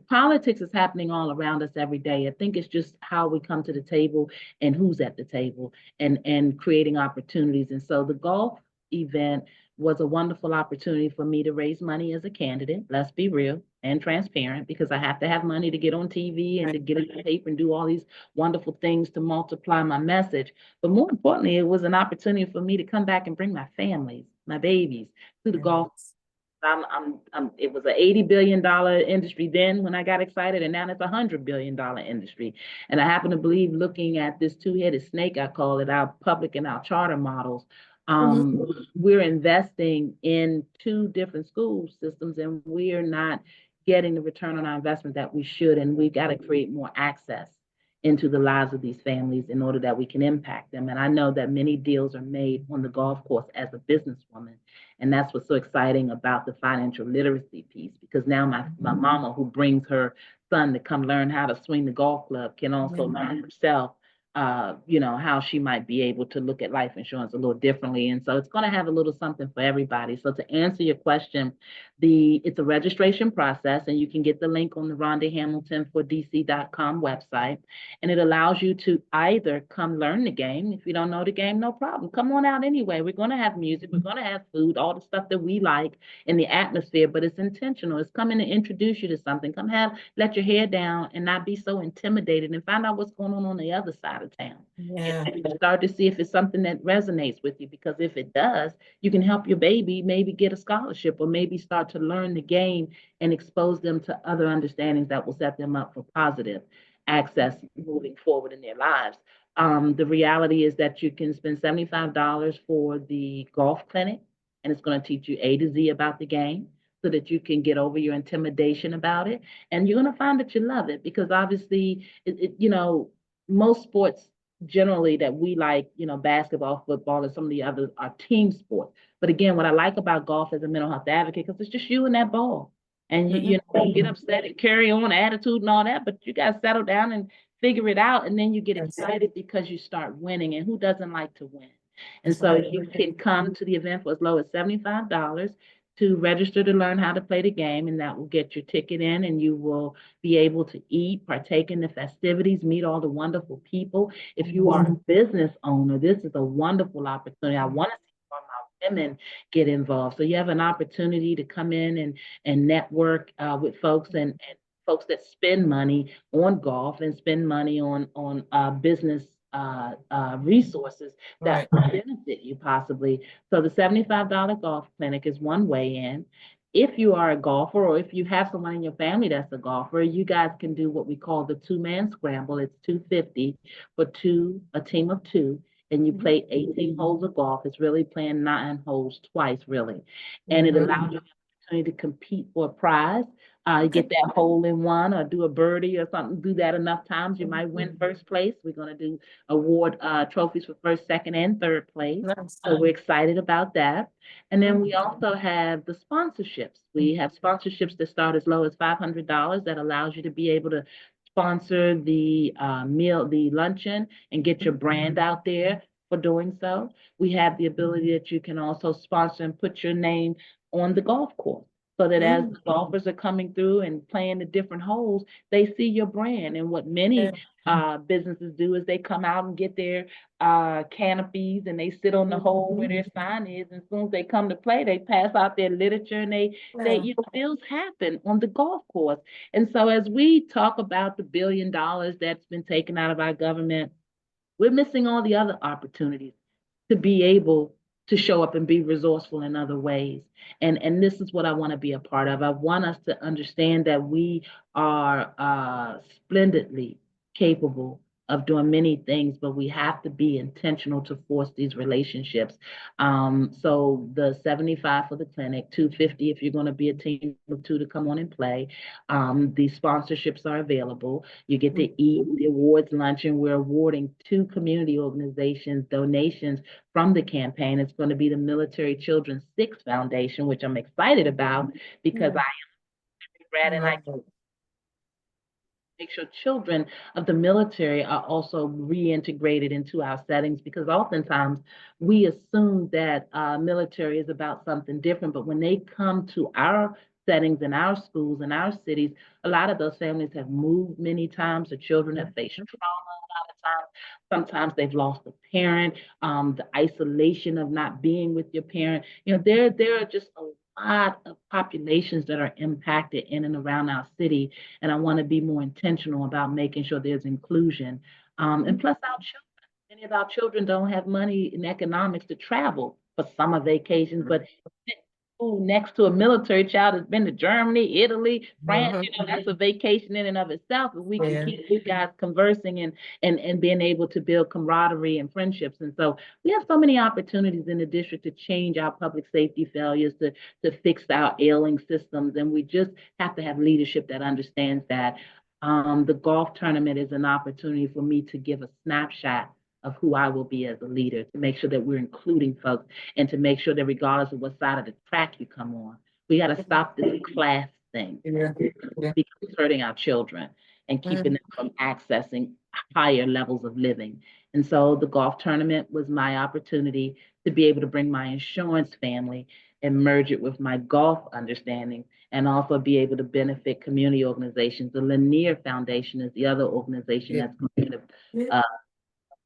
politics is happening all around us every day. I think it's just how we come to the table and who's at the table and creating opportunities. And so the golf event was a wonderful opportunity for me to raise money as a candidate. Let's be real and transparent because I have to have money to get on TV and Right. to get in the paper and do all these wonderful things to multiply my message. But more importantly, it was an opportunity for me to come back and bring my families, my babies to the golf. Yes. It was an $80 billion industry then when I got excited, and now it's $100 billion industry. And I happen to believe, looking at this two-headed snake, I call it, our public and our charter models, Hmm. we're investing in two different school systems, and we're not getting the return on our investment that we should. And we got to create more access into the lives of these families in order that we can impact them. And I know that many deals are made on the golf course as a businesswoman. And that's what's so exciting about the financial literacy piece, because now my mama, who brings her son to come learn how to swing the golf club, can also Yeah. learn herself how she might be able to look at life insurance a little differently. And so it's going to have a little something for everybody. So to answer your question, it's a registration process, and you can get the link on the Rhonda Hamilton for DC.com website. And it allows you to either come learn the game. If you don't know the game, no problem. Come on out anyway. We're going to have music. We're going to have food, all the stuff that we like in the atmosphere, but it's intentional. It's coming to introduce you to something. Let your hair down and not be so intimidated, and find out what's going on the other side of town. Yeah. And start to see if it's something that resonates with you, because if it does, you can help your baby maybe get a scholarship, or maybe start to learn the game and expose them to other understandings that will set them up for positive access moving forward in their lives. The reality is that you can spend $75 for the golf clinic, and it's going to teach you A to Z about the game, so that you can get over your intimidation about it. And you're going to find that you love it, because obviously, most sports generally that we like, basketball, football, and some of the others are team sports. But again, what I like about golf as a mental health advocate, because it's just you and that ball. And you get upset and carry on attitude and all that, but you got to settle down and figure it out. And then you get excited because you start winning. And who doesn't like to win? And so you can come to the event for as low as $75 to register to learn how to play the game, and that will get your ticket in, and you will be able to eat, partake in the festivities, meet all the wonderful people. If you are a business owner, this is a wonderful opportunity. I want to see more of my women get involved. So you have an opportunity to come in and network with folks, and folks that spend money on golf and spend money on business resources that benefit you possibly. So the $75 golf clinic is one way in. If you are a golfer, or if you have someone in your family that's a golfer, you guys can do what we call the two-man scramble. It's $250 for a team of two, and you play 18 holes of golf. It's really playing 9 holes twice, really. And it allows you the opportunity to compete for a prize. Get that hole in one, or do a birdie or something. Do that enough times, you might win first place. We're going to do award trophies for first, second, and third place. Nice. So we're excited about that. And then we also have the sponsorships. We have sponsorships that start as low as $500 that allows you to be able to sponsor the the luncheon, and get your brand out there for doing so. We have the ability that you can also sponsor and put your name on the golf course, so that as the golfers are coming through and playing the different holes, they see your brand. And what many businesses do is they come out and get their canopies, and they sit on the hole where their sign is. And as soon as they come to play, they pass out their literature, and deals happen on the golf course. And so as we talk about the $1 billion that's been taken out of our government, we're missing all the other opportunities to be able to show up and be resourceful in other ways. And this is what I want to be a part of. I want us to understand that we are splendidly capable of doing many things, but we have to be intentional to force these relationships. So the 75 for the clinic, 250 if you're going to be a team of two to come on and play. The sponsorships are available. You get to eat the awards luncheon. We're awarding 2 community organizations donations from the campaign. It's going to be the Military Children's 6 Foundation, which I'm excited about, because I am grad, and I make sure children of the military are also reintegrated into our settings, because oftentimes we assume that military is about something different, but when they come to our settings in our schools in our cities, a lot of those families have moved many times. The children have faced trauma a lot of times. Sometimes they've lost a parent. The isolation of not being with your parent. There are just a lot of populations that are impacted in and around our city, and I want to be more intentional about making sure there's inclusion. And plus, our children, many of our children don't have money and economics to travel for summer vacations, but next to a military child has been to Germany, Italy, France, that's a vacation in and of itself. If we can keep you guys conversing and being able to build camaraderie and friendships. And so we have so many opportunities in the district to change our public safety failures, to fix our ailing systems. And we just have to have leadership that understands that. The golf tournament is an opportunity for me to give a snapshot of who I will be as a leader, to make sure that we're including folks, and to make sure that regardless of what side of the track you come on, we got to stop this class thing because it's hurting our children and keeping them from accessing higher levels of living. And so the golf tournament was my opportunity to be able to bring my insurance family and merge it with my golf understanding, and also be able to benefit community organizations. The Lanier Foundation is the other organization Yeah. that's going to Yeah. uh,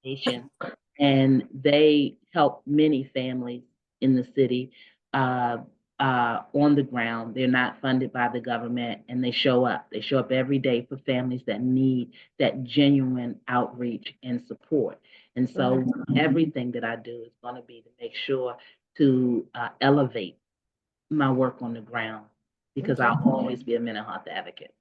nation, and they help many families in the city uh, on the ground. They're not funded by the government, and they show up. They show up every day for families that need that genuine outreach and support. And Right. so, everything that I do is going to be to make sure to elevate my work on the ground, because Okay. I'll always be a mental health advocate.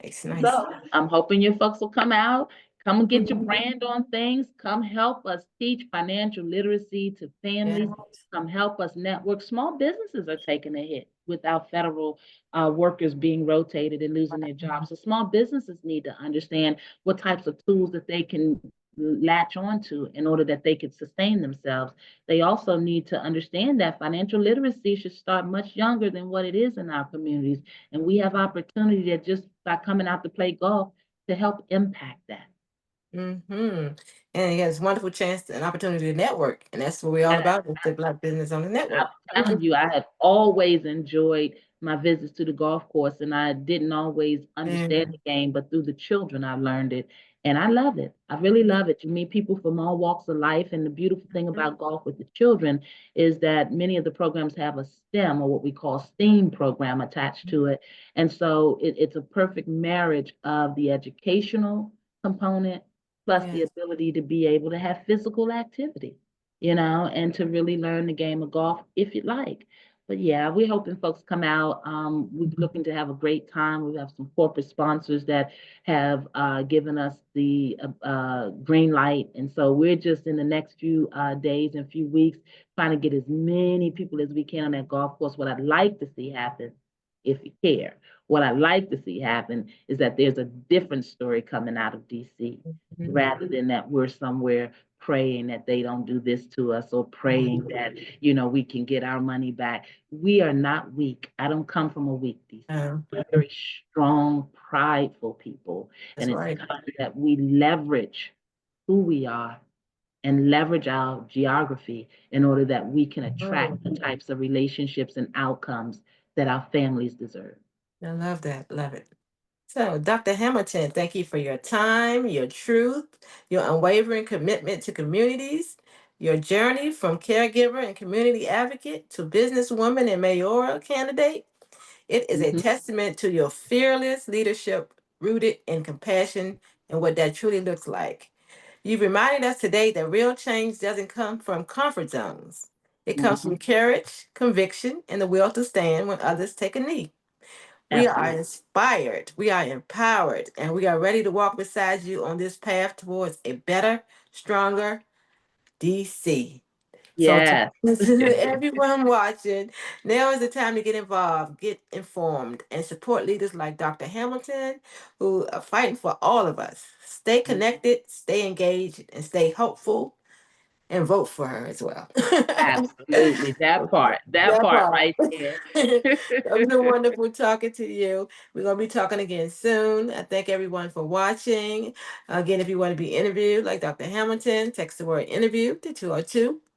Nice, nice. So I'm hoping your folks will come out, come and get your Mhm. brand on things, come help us teach financial literacy to Yeah. families, come help us network. Small businesses are taking a hit with our federal workers being rotated and losing their jobs. So small businesses need to understand what types of tools that they can latch onto in order that they can sustain themselves. They also need to understand that financial literacy should start much younger than what it is in our communities. And we have opportunity that just by coming out to play golf to help impact that. Mm-hmm. And he has wonderful chance and opportunity to network. And that's what we're all about with the Black Business Owner I'm Network. telling you, I have always enjoyed my visits to the golf course, and I didn't always understand And the game, but through the children, I learned it, and I love it. I really love it. You meet people from all walks of life, and the beautiful thing about golf with the children is that many of the programs have a STEM, or what we call STEAM program, attached to it, and so it's a perfect marriage of the educational component plus the yes. ability to be able to have physical activity, and to really learn the game of golf if you'd like. But yeah, we're hoping folks come out. We're looking to have a great time. We have some corporate sponsors that have given us the green light. And so we're just in the next few days and few weeks trying to get as many people as we can on that golf course. What I'd like to see happen, if you care, what I'd like to see happen is that there's a different story coming out of DC, Mhm. rather than that we're somewhere praying that they don't do this to us, or praying that we can get our money back. We are not weak. I don't come from a weak DC. Uh, We're very strong, prideful people, that's and it's right. time that we leverage who we are and leverage our geography in order that we can Oh, attract the types of relationships and outcomes that our families deserve. I love that. Love it. So, Dr. Hamilton, thank you for your time, your truth, your unwavering commitment to communities, your journey from caregiver and community advocate to businesswoman and mayoral candidate. It is a Mhm. testament to your fearless leadership rooted in compassion and what that truly looks like. You've reminded us today that real change doesn't come from comfort zones. It comes Mhm. from courage, conviction, and the will to stand when others take a knee. We are Absolutely. inspired, we are empowered, and we are ready to walk beside you on this path towards a better, stronger DC. So, to Yes. everyone watching, now is the time to get involved, get informed, and support leaders like Dr. Hamilton, who are fighting for all of us. Stay connected, stay engaged, and stay hopeful, and vote for her as well. Absolutely. That That part part. right there. It was a wonderful talking to you. We're going to be talking again soon. I thank everyone for watching. Again, if you want to be interviewed like Dr. Hamilton, text the word interview to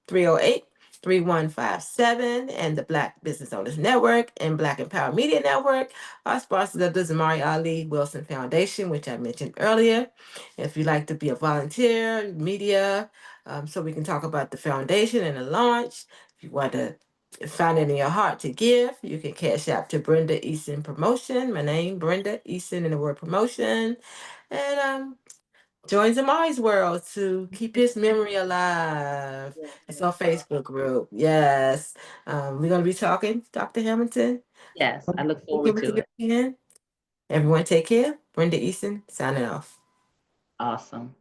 202-308-3157. And the Black Business Owners Network and Black Empower Media Network are sponsors of the Zamari Ali Wilson Foundation, which I mentioned earlier. If you'd like to be a volunteer, media, so we can talk about the foundation and the launch. If you want to find it in your heart to give, you can cash out to Brenda Eason Promotion. My name, Brenda Eason, in the word promotion. And join Zamari's World to keep his memory alive. It's our Facebook group. Yes. We're going to be talking, Dr. Hamilton. Yes, I look Working forward with to you it. again. Everyone take care. Brenda Eason signing off. Awesome.